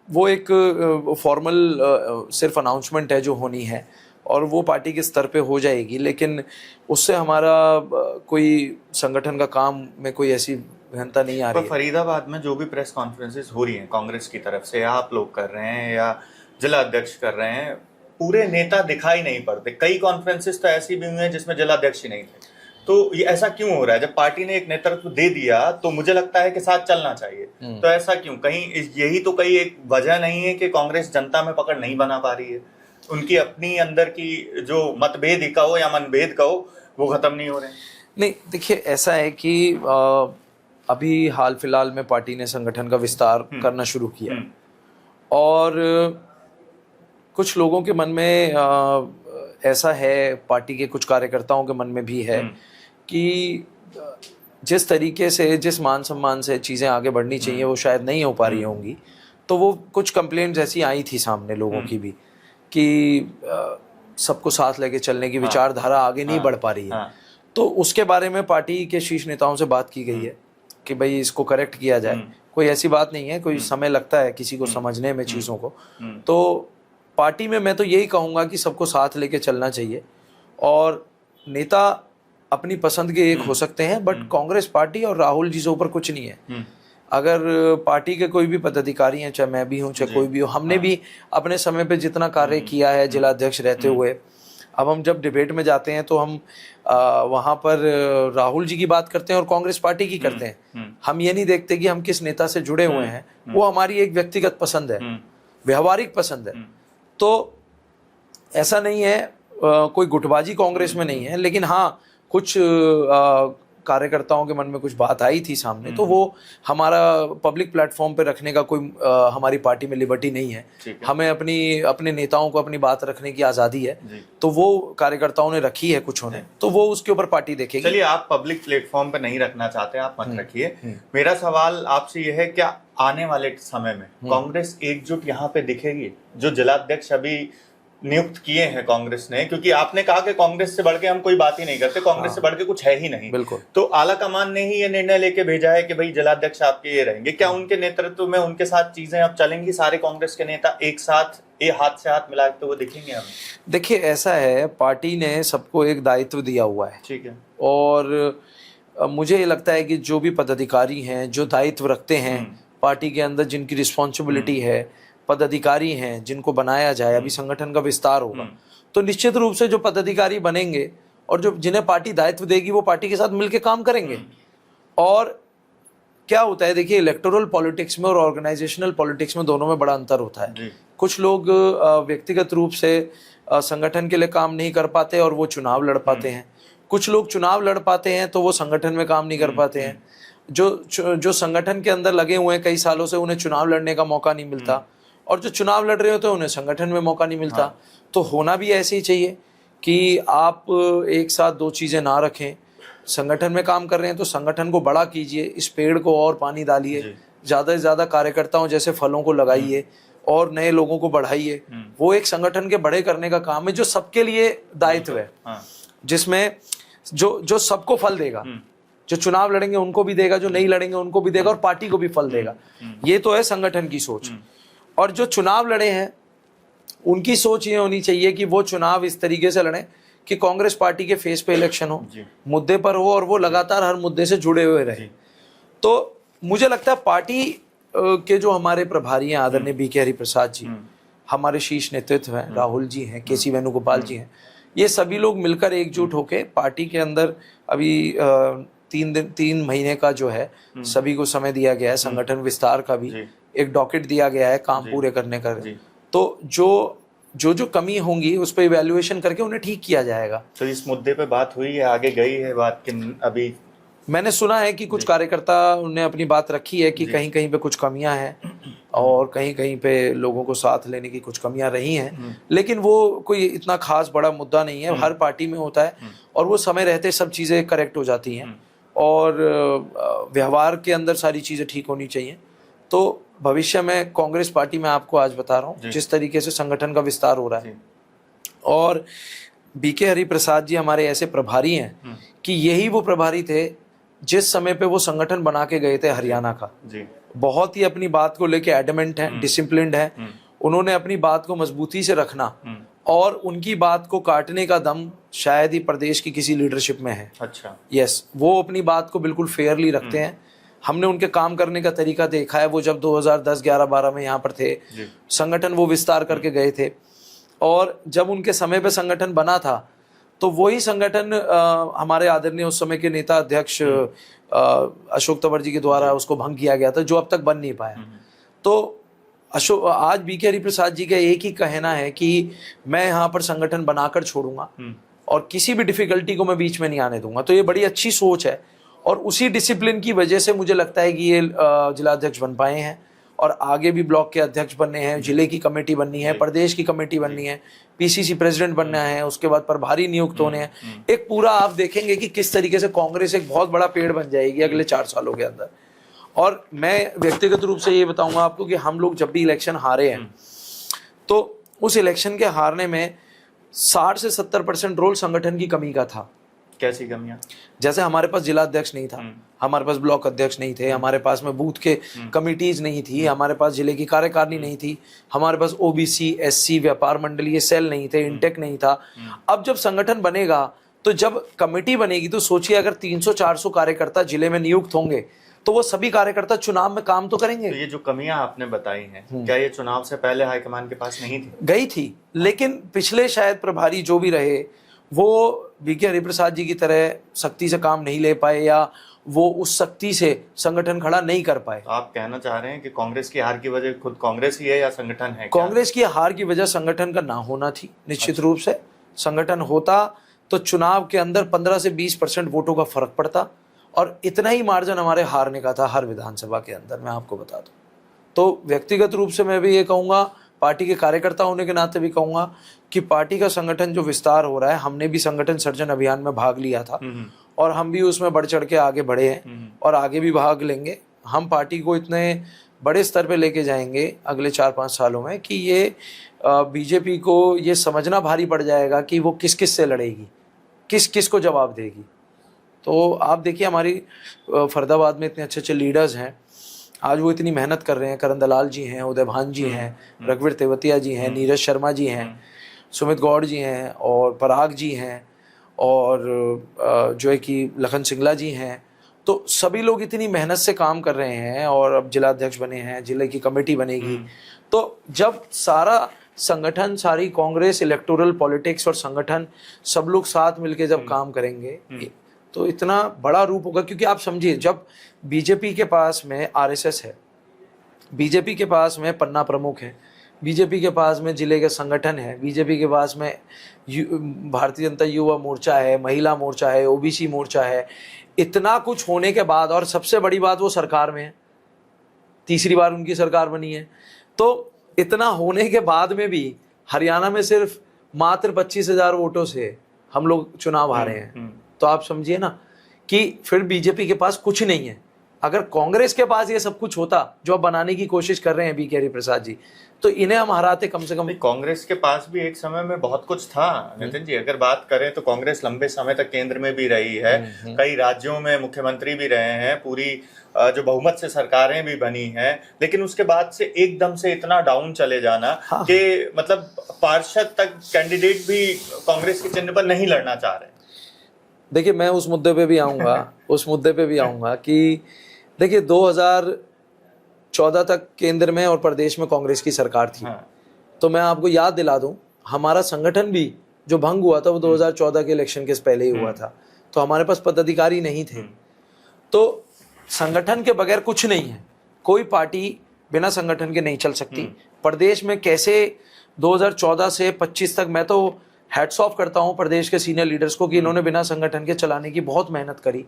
वो एक फॉर्मल सिर्फ अनाउंसमेंट है जो होनी है और वो पार्टी के स्तर पे हो जाएगी, लेकिन उससे हमारा कोई संगठन का काम में कोई ऐसी गहनता नहीं आ रही है। फरीदाबाद में जो भी प्रेस कॉन्फ्रेंसेस हो रही हैं कांग्रेस की तरफ से, या आप लोग कर रहे हैं या जिला अध्यक्ष कर रहे हैं, पूरे नेता दिखाई नहीं पड़ते। कई कॉन्फ्रेंसेस तो ऐसी भी हुई हैं जिसमें जिलाध्यक्ष ही नहीं थे। तो ये ऐसा क्यों हो रहा है? जब पार्टी ने एक नेतृत्व दे दिया तो मुझे लगता है कि साथ चलना चाहिए। तो ऐसा क्यों? कहीं यही तो कहीं एक वजह नहीं है कि कांग्रेस जनता में पकड़ नहीं बना पा रही है? उनकी अपनी अंदर की जो मतभेद ही कहो या मनभेद कहो वो खत्म नहीं हो रहे हैं। नहीं, देखिए ऐसा है कि अभी हाल फिलहाल में पार्टी ने संगठन का विस्तार करना शुरू किया और कुछ लोगों के मन में ऐसा है, पार्टी के कुछ कार्यकर्ताओं के मन में भी है कि जिस तरीके से, जिस मान सम्मान से चीज़ें आगे बढ़नी चाहिए वो शायद नहीं हो पा रही होंगी। तो वो कुछ कंप्लेंट्स ऐसी आई थी सामने लोगों की भी कि सबको साथ लेके चलने की विचारधारा आगे नहीं बढ़ पा रही है। तो उसके बारे में पार्टी के शीर्ष नेताओं से बात की गई है कि भाई इसको करेक्ट किया जाए। कोई ऐसी बात नहीं है, कोई समय लगता है किसी को समझने में चीज़ों को। तो पार्टी में मैं तो यही कहूँगा कि सबको साथ लेके चलना चाहिए और नेता अपनी पसंद के एक हो सकते हैं, बट कांग्रेस पार्टी और राहुल जी से ऊपर कुछ नहीं है। अगर पार्टी के कोई भी पदाधिकारी हैं, चाहे मैं भी हूँ चाहे कोई भी हो, हमने भी अपने समय पे जितना कार्य किया है जिलाध्यक्ष रहते हुए, अब हम जब डिबेट में जाते हैं तो हम वहाँ पर राहुल जी की बात करते हैं और कांग्रेस पार्टी की करते हैं। हम ये नहीं देखते कि हम किस नेता से जुड़े हुए हैं, वो हमारी एक व्यक्तिगत पसंद है, व्यवहारिक पसंद है। तो ऐसा नहीं है, कोई गुटबाजी कांग्रेस में नहीं है, लेकिन हाँ कुछ कार्यकर्ताओं के मन में कुछ बात आई थी सामने, तो वो हमारा पब्लिक प्लेटफॉर्म पे रखने का कोई हमारी पार्टी में लिबर्टी नहीं है। हमें अपने नेताओं को अपनी बात रखने की आज़ादी है, तो वो कार्यकर्ताओं ने रखी है कुछ ने, तो वो उसके ऊपर पार्टी देखेगी। चलिए, आप पब्लिक प्लेटफॉर्म पे नहीं रखना चाहते, आप मत रखिए। मेरा सवाल आपसे यह है, क्या आने वाले समय में कांग्रेस एकजुट यहाँ पे दिखेगी? जो जिलाध्यक्ष अभी नियुक्त किए हैं कांग्रेस ने, क्योंकि आपने कहा कि कांग्रेस से बढ़ के हम कोई बात ही नहीं करते, कांग्रेस से बढ़ के कुछ है ही नहीं। बिल्कुल। तो आला कमान ने ही ये निर्णय लेके भेजा है कि भाई जिलाध्यक्ष आपके ये रहेंगे। क्या उनके नेतृत्व में उनके साथ चीजें अब चलेंगी? सारे कांग्रेस के नेता एक साथ हाथ से हाथ मिलाते हुए दिखेंगे हमें? देखिए ऐसा है, पार्टी ने सबको एक दायित्व दिया हुआ है, ठीक है, और मुझे ये लगता है कि जो भी पदाधिकारी हैं, जो दायित्व रखते हैं पार्टी के अंदर, जिनकी रिस्पॉन्सिबिलिटी है, पदाधिकारी हैं जिनको बनाया जाए, अभी संगठन का विस्तार होगा तो निश्चित रूप से जो पदाधिकारी बनेंगे और जो जिन्हें पार्टी दायित्व देगी वो पार्टी के साथ मिलकर काम करेंगे। और क्या होता है, देखिए इलेक्टोरल पॉलिटिक्स में और ऑर्गेनाइजेशनल पॉलिटिक्स में दोनों में बड़ा अंतर होता है। कुछ लोग व्यक्तिगत रूप से संगठन के लिए काम नहीं कर पाते और वो चुनाव लड़ पाते हैं, कुछ लोग चुनाव लड़ पाते हैं तो वो संगठन में काम नहीं कर पाते हैं। जो संगठन के अंदर लगे हुए हैं कई सालों से, उन्हें चुनाव लड़ने का मौका नहीं मिलता, और जो चुनाव लड़ रहे होते हैं उन्हें संगठन में मौका नहीं मिलता। तो होना भी ऐसे ही चाहिए कि आप एक साथ दो चीज़ें ना रखें। संगठन में काम कर रहे हैं तो संगठन को बड़ा कीजिए, इस पेड़ को और पानी डालिए, ज़्यादा से ज़्यादा कार्यकर्ताओं जैसे फलों को लगाइए और नए लोगों को बढ़ाइए। वो एक संगठन के बड़े करने का काम है जो सबके लिए दायित्व है, जिसमें जो सबको फल देगा। जो चुनाव लड़ेंगे उनको भी देगा, जो नहीं लड़ेंगे उनको भी देगा, और पार्टी को भी फल देगा। ये तो है संगठन की सोच। और जो चुनाव लड़े हैं उनकी सोच ये होनी चाहिए कि वो चुनाव इस तरीके से लड़ें कि कांग्रेस पार्टी के फेस पे इलेक्शन हो, मुद्दे पर हो, और वो लगातार हर मुद्दे से जुड़े हुए रहे। तो मुझे लगता है पार्टी के जो हमारे प्रभारी हैं, आदरणीय बीके हरिप्रसाद जी, हमारे शीर्ष नेतृत्व हैं, राहुल जी हैं, केसी वेणुगोपाल जी हैं, ये सभी लोग मिलकर एकजुट होकर पार्टी के अंदर अभी 3 महीने का जो है सभी को समय दिया गया है, संगठन विस्तार का भी एक डॉकेट दिया गया है काम पूरे करने का। तो जो कमी होंगी उस पर इवैल्यूएशन करके उन्हें ठीक किया जाएगा। तो इस मुद्दे पे बात हुई है, आगे गई है बात कि अभी? मैंने सुना है कि कुछ कार्यकर्ता ने अपनी बात रखी है कि कहीं कहीं पे कुछ कमियां हैं और कहीं कहीं पे लोगों को साथ लेने की कुछ कमियां रही हैं, लेकिन वो कोई इतना खास बड़ा मुद्दा नहीं है, हर पार्टी में होता है और वो समय रहते सब चीज़ें करेक्ट हो जाती हैं और व्यवहार के अंदर सारी चीज़ें ठीक होनी चाहिए। तो भविष्य में कांग्रेस पार्टी में आपको आज बता रहा हूँ जिस तरीके से संगठन का विस्तार हो रहा है, और बीके हरिप्रसाद जी हमारे ऐसे प्रभारी हैं कि यही वो प्रभारी थे जिस समय पे वो संगठन बना के गए थे हरियाणा का। बहुत ही अपनी बात को लेके एडमेंट हैं, डिसिप्लिन्ड हैं, उन्होंने अपनी बात को मजबूती से रखना और उनकी बात को काटने का दम शायद ही प्रदेश की किसी लीडरशिप में है। अच्छा, यस, वो अपनी बात को बिल्कुल फेयरली रखते हैं। हमने उनके काम करने का तरीका देखा है। वो जब 2010, 11, 12 में यहाँ पर थे, संगठन वो विस्तार करके गए थे और जब उनके समय पे संगठन बना था तो वही संगठन हमारे आदरणीय उस समय के नेता अध्यक्ष अशोक तंवर जी के द्वारा उसको भंग किया गया था, जो अब तक बन नहीं पाया। तो आज बीके हरिप्रसाद जी का एक ही कहना है कि मैं यहाँ पर संगठन बनाकर छोड़ूंगा और किसी भी डिफिकल्टी को मैं बीच में नहीं आने दूंगा। तो ये बड़ी अच्छी सोच है और उसी डिसिप्लिन की वजह से मुझे लगता है कि ये जिलाध्यक्ष बन पाए हैं और आगे भी ब्लॉक के अध्यक्ष बनने हैं, जिले की कमेटी बननी है, प्रदेश की कमेटी बननी है, पीसीसी प्रेसिडेंट बनना है, उसके बाद प्रभारी नियुक्त होने हैं। एक पूरा आप देखेंगे कि किस तरीके से कांग्रेस एक बहुत बड़ा पेड़ बन जाएगी अगले 4 सालों के अंदर। और मैं व्यक्तिगत रूप से ये बताऊंगा आपको कि हम लोग जब भी इलेक्शन हारे हैं तो उस इलेक्शन के हारने में 60 से 70% रोल संगठन की कमी का था। कैसी कमियां? जैसे हमारे पास जिला अध्यक्ष नहीं था, हमारे पास ब्लॉक अध्यक्ष नहीं थे, हमारे पास में बूथ के कमिटीज नहीं थी, हमारे पास जिले की कार्यकारिणी नहीं थी, हमारे पास ओबीसी, एससी, व्यापार मंडलीय सेल नहीं थे, इंटेक नहीं था। अब जब संगठन बनेगा तो जब कमेटी बनेगी तो सोचिए अगर 300-400 कार्यकर्ता जिले में नियुक्त होंगे तो वो सभी कार्यकर्ता चुनाव में काम तो करेंगे। तो ये जो कमियां आपने बताई हैं, क्या ये चुनाव से पहले हाईकमान के पास नहीं थी? गई थी, लेकिन पिछले शायद प्रभारी जो भी रहे वो बीके हरिप्रसाद जी की तरह सख्ती से काम नहीं ले पाए या वो उस सख्ती से संगठन खड़ा नहीं कर पाए। आप कहना चाह रहे हैं कि कांग्रेस की हार की वजह खुद कांग्रेस ही है या संगठन है? कांग्रेस की हार की वजह संगठन का ना होना थी निश्चित रूप से। संगठन होता तो चुनाव के अंदर 15 से 20% वोटों का फर्क पड़ता और इतना ही मार्जिन हमारे हारने का था हर विधानसभा के अंदर, मैं आपको बता दूं। तो व्यक्तिगत रूप से मैं भी ये कहूँगा, पार्टी के कार्यकर्ता होने के नाते भी कहूँगा कि पार्टी का संगठन जो विस्तार हो रहा है, हमने भी संगठन सर्जन अभियान में भाग लिया था और हम भी उसमें बढ़ चढ़ के आगे बढ़े हैं और आगे भी भाग लेंगे। हम पार्टी को इतने बड़े स्तर पे लेके जाएंगे अगले 4-5 सालों में कि ये बीजेपी को ये समझना भारी पड़ जाएगा कि वो किस किस से लड़ेगी, किस किस को जवाब देगी। तो आप देखिए हमारी फरीदाबाद में इतने अच्छे अच्छे लीडर्स हैं, आज वो इतनी मेहनत कर रहे हैं। करण दलाल जी हैं, उदय भान जी हैं, रघुवीर तेवतिया जी हैं, नीरज शर्मा जी हैं, सुमित गौड़ जी हैं और पराग जी हैं और जो है कि लखन सिंगला जी हैं। तो सभी लोग इतनी मेहनत से काम कर रहे हैं और अब जिलाध्यक्ष बने हैं, जिले की कमेटी बनेगी। तो जब सारा संगठन, सारी कांग्रेस, इलेक्टोरल पॉलिटिक्स और संगठन सब लोग साथ मिलके जब काम करेंगे तो इतना बड़ा रूप होगा। क्योंकि आप समझिए, जब बीजेपी के पास में आरएसएस है, बीजेपी के पास में पन्ना प्रमुख है, बीजेपी के पास में जिले के संगठन है, बीजेपी के पास में भारतीय जनता युवा मोर्चा है, महिला मोर्चा है, ओबीसी मोर्चा है, इतना कुछ होने के बाद, और सबसे बड़ी बात वो सरकार में है, तीसरी बार उनकी सरकार बनी है। तो इतना होने के बाद में भी हरियाणा में सिर्फ मात्र 25,000 वोटों से हम लोग चुनाव हारे हैं। तो आप समझिए ना कि फिर बीजेपी के पास कुछ नहीं है। अगर कांग्रेस के पास ये सब कुछ होता जो अब बनाने की कोशिश कर रहे हैं बीके हरिप्रसाद जी, तो इन्हें हम हराते कम से कम। कांग्रेस के पास भी एक समय में बहुत कुछ था नितिन जी। अगर बात करें तो कांग्रेस लंबे समय तक केंद्र में भी रही है, कई राज्यों में मुख्यमंत्री भी रहे हैं, पूरी जो बहुमत से सरकारें भी बनी हैं, लेकिन उसके बाद से एकदम से इतना डाउन चले जाना कि मतलब पार्षद तक कैंडिडेट भी कांग्रेस के चिन्ह पर नहीं लड़ना चाह रहे। देखिए, मैं उस मुद्दे पे भी आऊँगा उस मुद्दे पे भी आऊँगा कि देखिए 2014 तक केंद्र में और प्रदेश में कांग्रेस की सरकार थी। तो मैं आपको याद दिला दूं, हमारा संगठन भी जो भंग हुआ था वो 2014 के इलेक्शन के पहले ही हुआ था। तो हमारे पास पदाधिकारी नहीं थे। तो संगठन के बगैर कुछ नहीं है, कोई पार्टी बिना संगठन के नहीं चल सकती। प्रदेश में कैसे 2014 से 25 तक, मैं तो हैट्स ऑफ करता हूं प्रदेश के सीनियर लीडर्स को कि इन्होंने बिना संगठन के चलाने की बहुत मेहनत करी।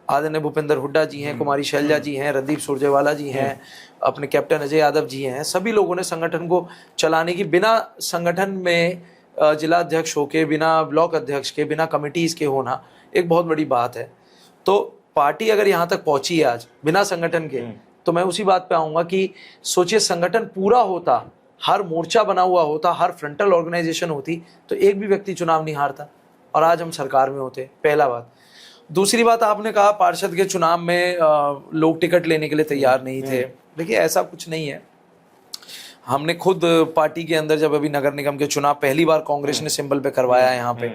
आदरणीय भूपेंद्र हुड्डा जी हैं, कुमारी शैलजा जी हैं, रणदीप सुरजेवाला जी हैं, अपने कैप्टन अजय यादव जी हैं, सभी लोगों ने संगठन को चलाने की, बिना संगठन में जिला अध्यक्ष होके, बिना ब्लॉक अध्यक्ष के, बिना कमिटीज के होना एक बहुत बड़ी बात है। तो पार्टी अगर यहाँ तक पहुंची है आज बिना संगठन के, तो मैं उसी बात पे आऊंगा कि सोचिए संगठन पूरा होता, हर मोर्चा बना हुआ होता, हर फ्रंटल ऑर्गेनाइजेशन होती, तो एक भी व्यक्ति चुनाव नहीं हारता और आज हम सरकार में होते। पहला बात। दूसरी बात, आपने कहा पार्षद के चुनाव में लोग टिकट लेने के लिए तैयार नहीं थे। देखिए, ऐसा कुछ नहीं है। हमने खुद पार्टी के अंदर जब अभी नगर निगम के चुनाव पहली बार कांग्रेस ने सिंबल पे करवाया यहाँ पे,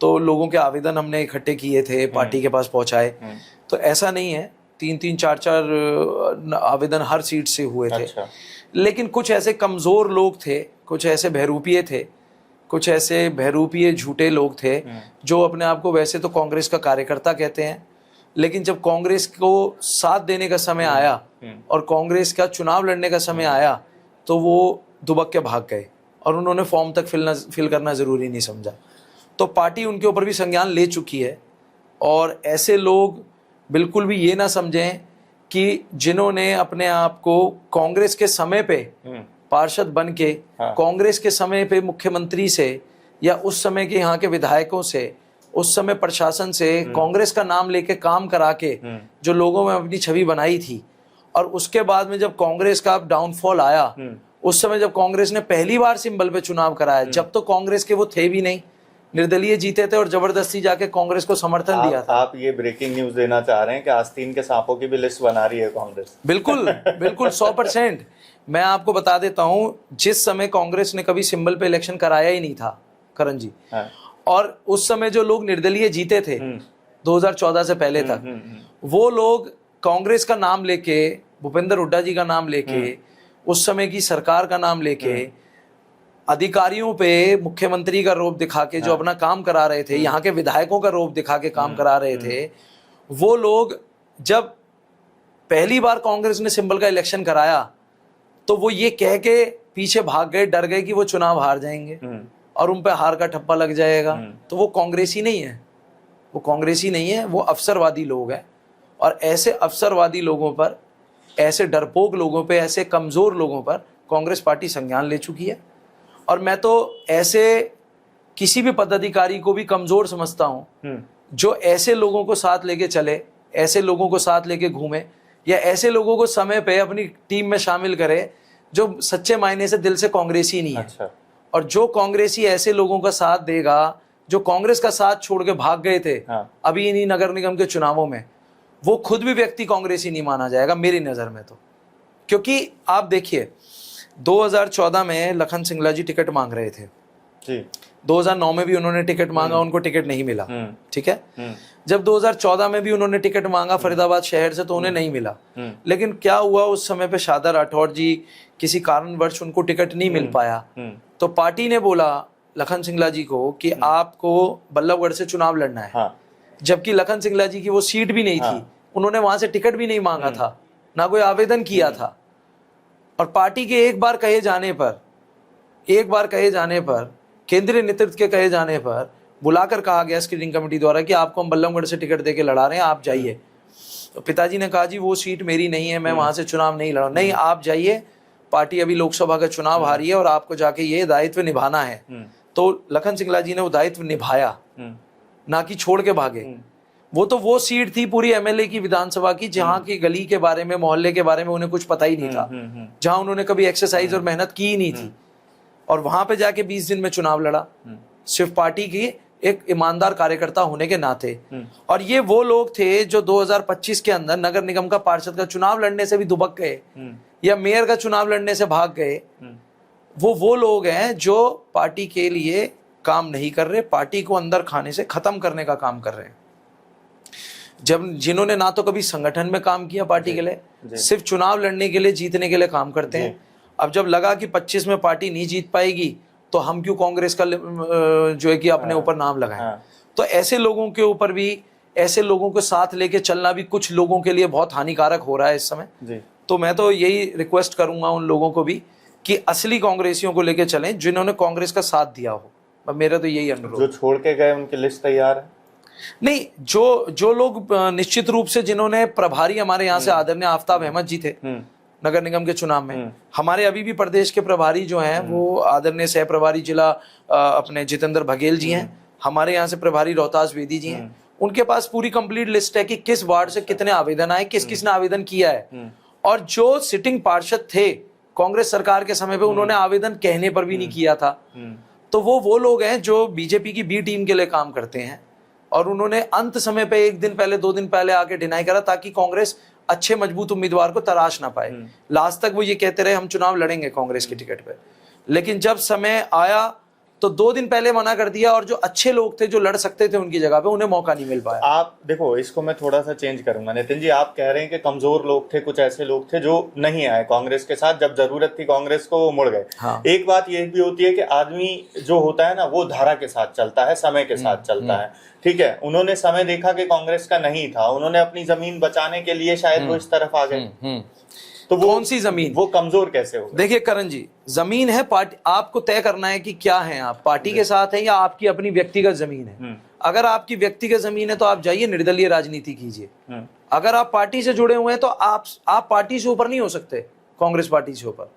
तो लोगों के आवेदन हमने इकट्ठे किए थे, पार्टी के पास पहुंचाए। तो ऐसा नहीं है, 3-3, 4-4 आवेदन हर सीट से हुए थे। लेकिन कुछ ऐसे कमजोर लोग थे, कुछ ऐसे बहरूपिये थे कुछ ऐसे बहरूपीय झूठे लोग थे जो अपने आप को वैसे तो कांग्रेस का कार्यकर्ता कहते हैं, लेकिन जब कांग्रेस को साथ देने का समय आया और कांग्रेस का चुनाव लड़ने का समय आया तो वो दुबक के भाग गए और उन्होंने फॉर्म तक फिल करना ज़रूरी नहीं समझा। तो पार्टी उनके ऊपर भी संज्ञान ले चुकी है और ऐसे लोग बिल्कुल भी ये ना समझें कि जिन्होंने अपने आप को कांग्रेस के समय पे पार्षद बन के कांग्रेस के समय पे मुख्यमंत्री से या उस समय के यहाँ के विधायकों से, उस समय प्रशासन से कांग्रेस का नाम लेके काम करा के जो लोगों में अपनी छवि बनाई थी, और उसके बाद में जब कांग्रेस का डाउनफॉल आया, उस समय जब कांग्रेस ने पहली बार सिंबल पे चुनाव कराया, जब तो कांग्रेस के वो थे भी नहीं, निर्दलीय जीते थे और जबरदस्ती जाके कांग्रेस को समर्थन दिया था। आप ये ब्रेकिंग न्यूज देना चाह रहे हैं कि आस्तीन के सांपों की भी लिस्ट बना रही है कांग्रेस? बिल्कुल बिल्कुल 100%। मैं आपको बता देता हूं, जिस समय कांग्रेस ने कभी सिंबल पे इलेक्शन कराया ही नहीं था करण जी, और उस समय जो लोग निर्दलीय जीते थे 2014 से पहले तक, वो लोग कांग्रेस का नाम लेके, भूपेंद्र हुड्डा जी का नाम लेके, उस समय की सरकार का नाम लेके, अधिकारियों पे मुख्यमंत्री का रोप दिखा के जो अपना काम करा रहे थे, यहाँ के विधायकों का रोप दिखा के काम करा रहे थे, वो लोग जब पहली बार कांग्रेस ने सिंबल का इलेक्शन कराया तो वो ये कह के पीछे भाग गए, डर गए कि वो चुनाव हार जाएंगे और उन पे हार का ठप्पा लग जाएगा। तो वो कांग्रेसी नहीं है, वो कांग्रेसी नहीं है, वो अवसरवादी लोग हैं। और ऐसे अवसरवादी लोगों पर, ऐसे डरपोक लोगों पे, ऐसे कमजोर लोगों पर कांग्रेस पार्टी संज्ञान ले चुकी है। और मैं तो ऐसे किसी भी पदाधिकारी को भी कमजोर समझता हूं जो ऐसे लोगों को साथ लेके चले, ऐसे लोगों को साथ लेके घूमे, या ऐसे लोगों को समय पे अपनी टीम में शामिल करे जो सच्चे मायने से दिल से कांग्रेसी नहीं है। अच्छा। और जो कांग्रेसी ऐसे लोगों का साथ देगा जो कांग्रेस का साथ छोड़ के भाग गए थे अभी इन्हीं नगर निगम के चुनावों में, वो खुद भी व्यक्ति कांग्रेसी नहीं माना जाएगा मेरी नजर में तो। क्योंकि आप देखिए 2014 में लखन सिंगला जी टिकट मांग रहे थे जी। 2009 में भी उन्होंने टिकट मांगा, उनको टिकट नहीं मिला, ठीक है। जब 2014 में भी उन्होंने टिकट मांगा फरीदाबाद शहर से तो उन्हें नहीं मिला। लेकिन क्या हुआ, उस समय पे शादा राठौर जी किसी कारणवश उनको टिकट नहीं मिल पाया, तो पार्टी ने बोला लखन सिंगला जी को कि आपको बल्लभगढ़ से चुनाव लड़ना है। जबकि लखन सिंगला जी की वो सीट भी नहीं थी, उन्होंने वहां से टिकट भी नहीं मांगा था, ना कोई आवेदन किया था। और पार्टी के एक बार कहे जाने पर केंद्रीय नेतृत्व के कहे जाने पर बुलाकर कहा गया स्क्रीनिंग कमेटी द्वारा कि आपको हम बल्लभगढ़ से टिकट देके लड़ा रहे हैं, आप जाइए। तो पिताजी ने कहा जी वो सीट मेरी नहीं है, मैं वहां से चुनाव नहीं लड़ा। नहीं, आप जाइए, पार्टी अभी लोकसभा का चुनाव हारी है और आपको जाके ये दायित्व निभाना है। तो लखन सिंगला जी ने वो दायित्व निभाया, ना कि छोड़ के भागे। वो सीट थी पूरी एमएलए की, विधानसभा की, जहां की गली के बारे में, मोहल्ले के बारे में उन्हें कुछ पता ही नहीं था, जहां उन्होंने कभी एक्सरसाइज और मेहनत की ही नहीं थी। और वहां पे जाके 20 दिन में चुनाव लड़ा, सिर्फ पार्टी की एक ईमानदार कार्यकर्ता होने के नाते। और ये वो लोग थे जो 2025 के अंदर नगर निगम का पार्षद का चुनाव लड़ने से भी दुबक गए या मेयर का चुनाव लड़ने से भाग गए। वो लोग हैं जो पार्टी के लिए काम नहीं कर रहे, पार्टी को अंदर खाने से खत्म करने का काम कर रहे हैं। जिन्होंने ना तो कभी संगठन में काम किया पार्टी के लिए, सिर्फ चुनाव लड़ने के लिए, जीतने के लिए काम करते हैं। अब जब लगा कि 25 में पार्टी नहीं जीत पाएगी तो हम क्यों कांग्रेस का जो है कि अपने ऊपर नाम लगाएं। तो ऐसे लोगों के ऊपर भी, ऐसे लोगों को साथ लेके चलना भी कुछ लोगों के लिए बहुत हानिकारक हो रहा है इस समय। तो मैं तो यही रिक्वेस्ट करूंगा उन लोगों को भी कि असली कांग्रेसियों को लेके चलें जिन्होंने कांग्रेस का साथ दिया हो। मेरा तो यही अनुरोध। जो छोड़ के गए उनकी लिस्ट तैयार है? नहीं, जो लोग निश्चित रूप से, जिन्होंने प्रभारी हमारे यहाँ से आदरणीय आफ्ताब अहमद जी थे नगर निगम के चुनाव में, हमारे अभी भी प्रदेश के प्रभारी जो हैं वो आदरणीय सह प्रभारी जिला अपने जितेंद्र बघेल जी हैं, हमारे यहाँ से प्रभारी रोहतास बेदी जी हैं। उनके पास पूरी कंप्लीट लिस्ट है कि किस वार्ड से कितने आवेदन आए, किस किसने आवेदन किया है। और जो सिटिंग पार्षद थे कांग्रेस सरकार के समय पे, उन्होंने आवेदन कहने पर भी नहीं किया था। तो वो लोग हैं जो बीजेपी की बी टीम के लिए काम करते हैं, और उन्होंने अंत समय पे 1 दिन पहले 2 दिन पहले आके डिनाई करा ताकि कांग्रेस अच्छे मजबूत उम्मीदवार को तराश ना पाए। लास्ट तक वो ये कहते रहे हम चुनाव लड़ेंगे कांग्रेस की टिकट पे, लेकिन जब समय आया तो 2 दिन पहले मना कर दिया, और जो अच्छे लोग थे जो लड़ सकते थे उनकी जगह पे, उन्हें मौका नहीं मिल पाया। आप देखो, इसको मैं थोड़ा सा चेंज करूंगा। नितिन जी, आप कह रहे हैं कि कमजोर लोग थे, कुछ ऐसे लोग थे जो नहीं आए कांग्रेस के साथ, जब जरूरत थी कांग्रेस को वो मुड़ गए। हाँ। एक बात ये भी होती है कि आदमी जो होता है ना, वो धारा के साथ चलता है, समय के साथ चलता है। ठीक है, उन्होंने समय देखा कि कांग्रेस का नहीं था, उन्होंने अपनी जमीन बचाने के लिए शायद वो इस तरफ आ गए। तो वो कौन सी जमीन? वो कमजोर कैसे हो गए? देखिए करण जी, जमीन है पार्टी, आपको तय करना है कि क्या है, आप पार्टी के साथ हैं या आपकी अपनी व्यक्तिगत जमीन है। अगर आपकी व्यक्तिगत जमीन है तो आप जाइए निर्दलीय राजनीति कीजिए। अगर आप पार्टी से जुड़े हुए हैं तो आप पार्टी से ऊपर नहीं हो सकते, कांग्रेस पार्टी से ऊपर।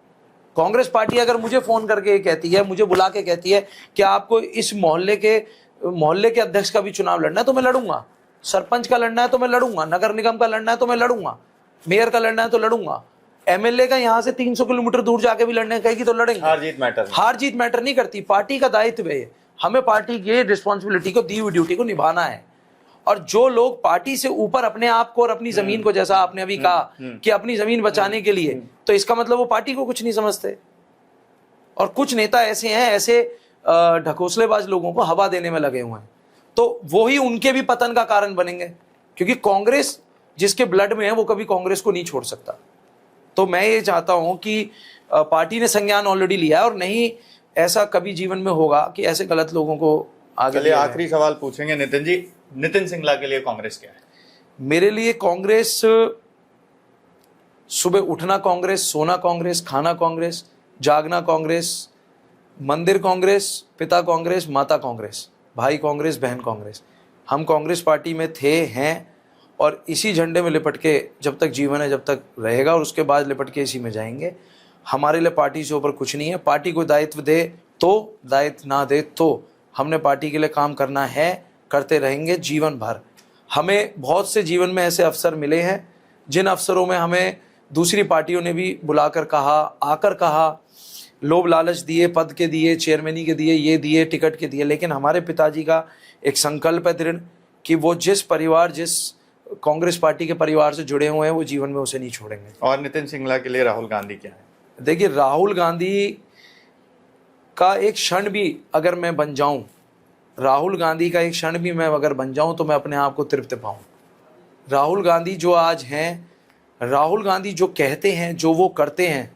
कांग्रेस पार्टी अगर मुझे फोन करके कहती है, मुझे बुला के कहती है कि आपको इस मोहल्ले के अध्यक्ष का भी चुनाव लड़ना है तो मैं लड़ूंगा, सरपंच का लड़ना है तो मैं लड़ूंगा, नगर निगम का लड़ना है तो मैं लड़ूंगा, मेयर का लड़ना है तो लड़ूंगा, एमएलए का यहाँ से 300 किलोमीटर दूर जाके भी लड़ने कहेगी तो लड़ेंगे। हार जीत मैटर नहीं करती, पार्टी का दायित्व है, हमें पार्टी की रिस्पॉन्सिबिलिटी को, दी हुई ड्यूटी को निभाना है। और जो लोग पार्टी से ऊपर अपने आप को और अपनी जमीन को, जैसा आपने अभी कहा कि अपनी जमीन बचाने के लिए, तो इसका मतलब वो पार्टी को कुछ नहीं समझते। और कुछ नेता ऐसे हैं, ऐसे ढकोसलेबाज लोगों को हवा देने में लगे हुए हैं, तो वो ही उनके भी पतन का कारण बनेंगे, क्योंकि कांग्रेस जिसके ब्लड में है वो कभी कांग्रेस को नहीं छोड़ सकता। तो मैं ये चाहता हूं कि पार्टी ने संज्ञान ऑलरेडी लिया है, और नहीं ऐसा कभी जीवन में होगा कि ऐसे गलत लोगों को आगे। चलिए आखिरी सवाल पूछेंगे नितिन जी, नितिन सिंगला के लिए कांग्रेस क्या है? मेरे लिए कांग्रेस, सुबह उठना कांग्रेस, सोना कांग्रेस, खाना कांग्रेस, जागना कांग्रेस, मंदिर कांग्रेस, पिता कांग्रेस, माता कांग्रेस, भाई कांग्रेस, बहन कांग्रेस। हम कांग्रेस पार्टी में थे, हैं, और इसी झंडे में लिपट के जब तक जीवन है, जब तक रहेगा, और उसके बाद लिपट के इसी में जाएंगे। हमारे लिए पार्टी से ऊपर कुछ नहीं है। पार्टी को दायित्व दे तो, दायित्व ना दे तो, हमने पार्टी के लिए काम करना है, करते रहेंगे जीवन भर। हमें बहुत से जीवन में ऐसे अवसर मिले हैं जिन अवसरों में हमें दूसरी पार्टियों ने भी बुलाकर कहा, आकर कहा, लोभ लालच दिए, पद के दिए, चेयरमैनी के दिए, ये दिए, टिकट के दिए, लेकिन हमारे पिताजी का एक संकल्प है दृढ़ कि वो जिस कांग्रेस पार्टी के परिवार से जुड़े हुए हैं वो जीवन में उसे नहीं छोड़ेंगे। और नितिन सिंगला के लिए राहुल गांधी क्या है? देखिए, राहुल गांधी का एक क्षण भी अगर मैं बन जाऊं, राहुल गांधी का एक क्षण भी मैं अगर बन जाऊं तो मैं अपने आप को तृप्त पाऊं। राहुल गांधी जो आज हैं, राहुल गांधी जो कहते हैं, जो वो करते हैं,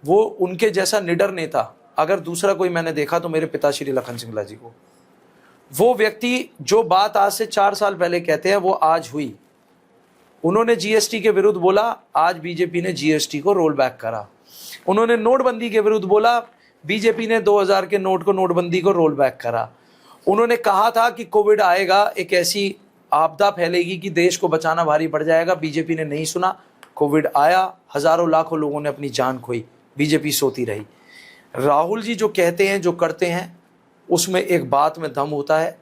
वो उनके जैसा निडर नेता अगर दूसरा कोई मैंने देखा तो मेरे पिता श्री लखन सिंगला जी को। वो व्यक्ति जो बात आज से 4 साल पहले कहते हैं वो आज हुई। उन्होंने जीएसटी के विरुद्ध बोला, आज बीजेपी ने जीएसटी को रोल बैक करा। उन्होंने नोटबंदी के विरुद्ध बोला, बीजेपी ने 2000 के नोट को, नोटबंदी को रोल बैक करा। उन्होंने कहा था कि कोविड आएगा, एक ऐसी आपदा फैलेगी कि देश को बचाना भारी पड़ जाएगा, बीजेपी ने नहीं सुना, कोविड आया, हजारों लाखों लोगों ने अपनी जान खोई, बीजेपी सोती रही। राहुल जी जो कहते हैं, जो करते हैं, उसमें एक बात में दम होता है।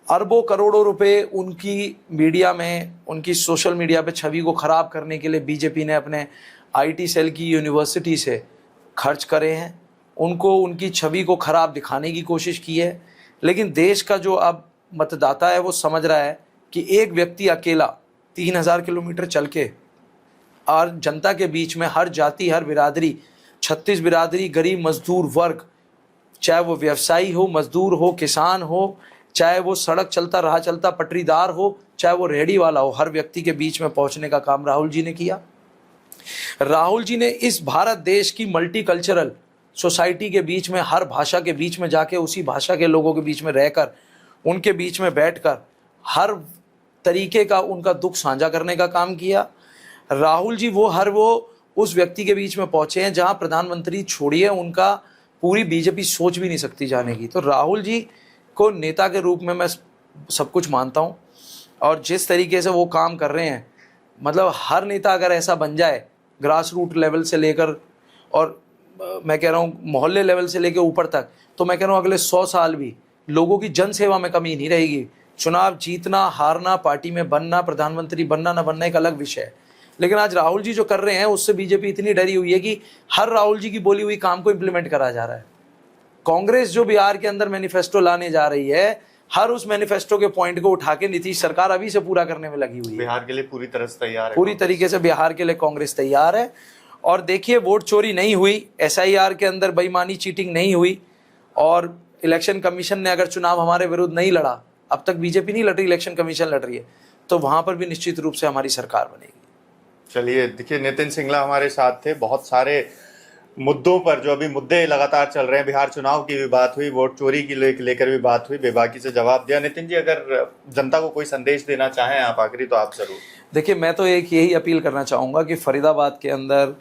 अरबों करोड़ों रुपए उनकी मीडिया में, उनकी सोशल मीडिया पे छवि को खराब करने के लिए बीजेपी ने अपने आईटी सेल की यूनिवर्सिटी से खर्च करे हैं, उनको, उनकी छवि को खराब दिखाने की कोशिश की है। लेकिन देश का जो अब मतदाता है वो समझ रहा है कि एक व्यक्ति अकेला 3000 किलोमीटर चल के और जनता के बीच में हर जाति, हर बिरादरी, 36 बिरादरी, गरीब, मजदूर वर्ग, चाहे वो व्यवसायी हो, मजदूर हो, किसान हो, चाहे वो सड़क चलता, राह चलता, पटरीदार हो, चाहे वो रेहड़ी वाला हो, हर व्यक्ति के बीच में पहुंचने का काम राहुल जी ने किया। राहुल जी ने इस भारत देश की मल्टीकल्चरल सोसाइटी के बीच में, हर भाषा के बीच में जाके, उसी भाषा के लोगों के बीच में रहकर, उनके बीच में बैठकर हर तरीके का उनका दुख साझा करने का काम किया। राहुल जी वो उस व्यक्ति के बीच में पहुंचे हैं जहां प्रधानमंत्री छोड़िए, उनका पूरी बीजेपी सोच भी नहीं सकती जाने की। तो राहुल जी को नेता के रूप में मैं सब कुछ मानता हूं, और जिस तरीके से वो काम कर रहे हैं, मतलब हर नेता अगर ऐसा बन जाए, ग्रास रूट लेवल से लेकर, और मैं कह रहा हूँ मोहल्ले लेवल से लेकर ऊपर तक, तो मैं कह रहा हूँ अगले 100 साल भी लोगों की जन सेवा में कमी नहीं रहेगी। चुनाव जीतना, हारना, पार्टी में बनना, प्रधानमंत्री बनना ना बनना एक अलग विषय है, लेकिन आज राहुल जी जो कर रहे हैं उससे बीजेपी इतनी डरी हुई है कि हर राहुल जी की बोली हुई काम को इम्प्लीमेंट करा जा रहा है। कांग्रेस जो बिहार के अंदर मैनिफेस्टो लाने जा रही है, हर उस मैनिफेस्टो के पॉइंट को उठा के नीतीश सरकार अभी से पूरा करने में लगी हुई है। बिहार के लिए पूरी तरह से तैयार है, पूरी तरीके से बिहार के लिए कांग्रेस तैयार है। और देखिए, वोट चोरी नहीं हुई, एसआईआर के अंदर बेईमानी, चीटिंग नहीं हुई, और इलेक्शन कमीशन ने अगर चुनाव हमारे विरुद्ध नहीं लड़ा, अब तक बीजेपी नहीं लड़ रही, इलेक्शन कमीशन लड़ रही है, तो वहां पर भी निश्चित रूप से हमारी सरकार बनेगी। चलिए, देखिए नितिन सिंगला हमारे साथ थे। बहुत सारे मुद्दों पर, जो अभी मुद्दे लगातार चल रहे हैं, बिहार चुनाव की भी बात हुई, वोट चोरी की लेकर भी बात हुई, बेबाकी से जवाब दिया। नितिन जी, अगर जनता को कोई संदेश देना चाहें आप आखिरी, तो आप जरूर। देखिए, मैं तो एक यही अपील करना चाहूँगा कि फरीदाबाद के अंदर,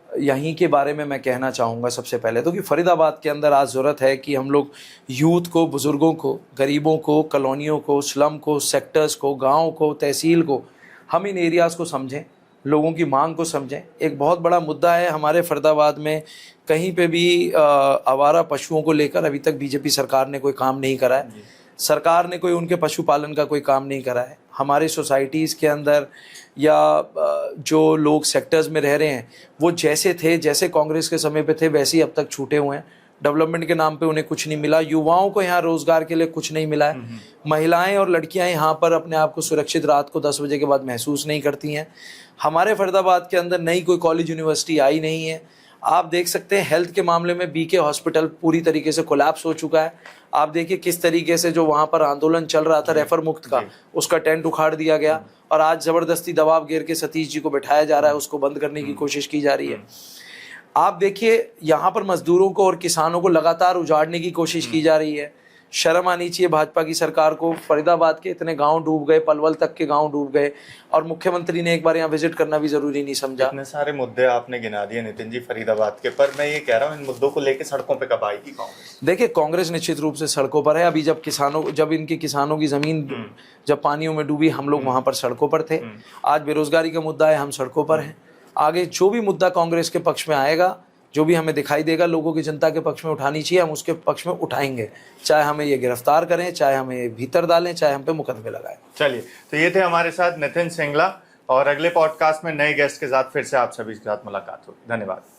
यहीं के बारे में मैं कहना चाहूँगा सबसे पहले तो, कि फरीदाबाद के अंदर आज ज़रूरत है कि हम लोग यूथ को, बुज़ुर्गों को, गरीबों को, कॉलोनियों को, स्लम को, सेक्टर्स को, गाँव को, तहसील को, हम इन एरियाज़ को समझें, लोगों की मांग को समझें। एक बहुत बड़ा मुद्दा है हमारे फरीदाबाद में, कहीं पे भी आवारा पशुओं को लेकर अभी तक बीजेपी सरकार ने कोई काम नहीं करा है। सरकार ने कोई उनके पशुपालन का कोई काम नहीं करा है। हमारे सोसाइटीज़ के अंदर या जो लोग सेक्टर्स में रह रहे हैं, वो जैसे थे, जैसे कांग्रेस के समय पे थे, वैसे ही अब तक छूटे हुए हैं। डेवलपमेंट के नाम पे उन्हें कुछ नहीं मिला, युवाओं को यहाँ रोजगार के लिए कुछ नहीं मिला है। महिलाएं और लड़कियां यहाँ पर अपने आप को सुरक्षित रात को 10 बजे के बाद महसूस नहीं करती हैं। हमारे फरीदाबाद के अंदर नई कोई कॉलेज यूनिवर्सिटी आई नहीं है। आप देख सकते हैं हेल्थ के मामले में बीके हॉस्पिटल पूरी तरीके से कोलैप्स हो चुका है। आप देखिए किस तरीके से जो वहाँ पर आंदोलन चल रहा था रेफर मुक्त का, उसका टेंट उखाड़ दिया गया और आज ज़बरदस्ती दबाव घेर के सतीश जी को बैठाया जा रहा है, उसको बंद करने की कोशिश की जा रही है। आप देखिए यहाँ पर मजदूरों को और किसानों को लगातार उजाड़ने की कोशिश की जा रही है। शर्म आनी चाहिए भाजपा की सरकार को। फरीदाबाद के इतने गांव डूब गए, पलवल तक के गांव डूब गए, और मुख्यमंत्री ने एक बार यहाँ विजिट करना भी जरूरी नहीं समझा। इतने सारे मुद्दे आपने गिना दिए नितिन जी फरीदाबाद के, पर मैं ये कह रहा हूँ, इन मुद्दों को लेकर सड़कों पे कब आएगी कांग्रेस? देखिए, कांग्रेस निश्चित रूप से सड़कों पर है। अभी जब इनके किसानों की जमीन जब पानियों में डूबी, हम लोग वहां पर सड़कों पर थे। आज बेरोजगारी का मुद्दा है, हम सड़कों पर हैं। आगे जो भी मुद्दा कांग्रेस के पक्ष में आएगा, जो भी हमें दिखाई देगा लोगों की, जनता के पक्ष में उठानी चाहिए, हम उसके पक्ष में उठाएंगे। चाहे हमें ये गिरफ्तार करें, चाहे हमें भीतर डालें, चाहे हम पे मुकदमे लगाएं। चलिए, तो ये थे हमारे साथ नितिन सिंगला, और अगले पॉडकास्ट में नए गेस्ट के साथ फिर से आप सभी के साथ मुलाकात होगी। धन्यवाद।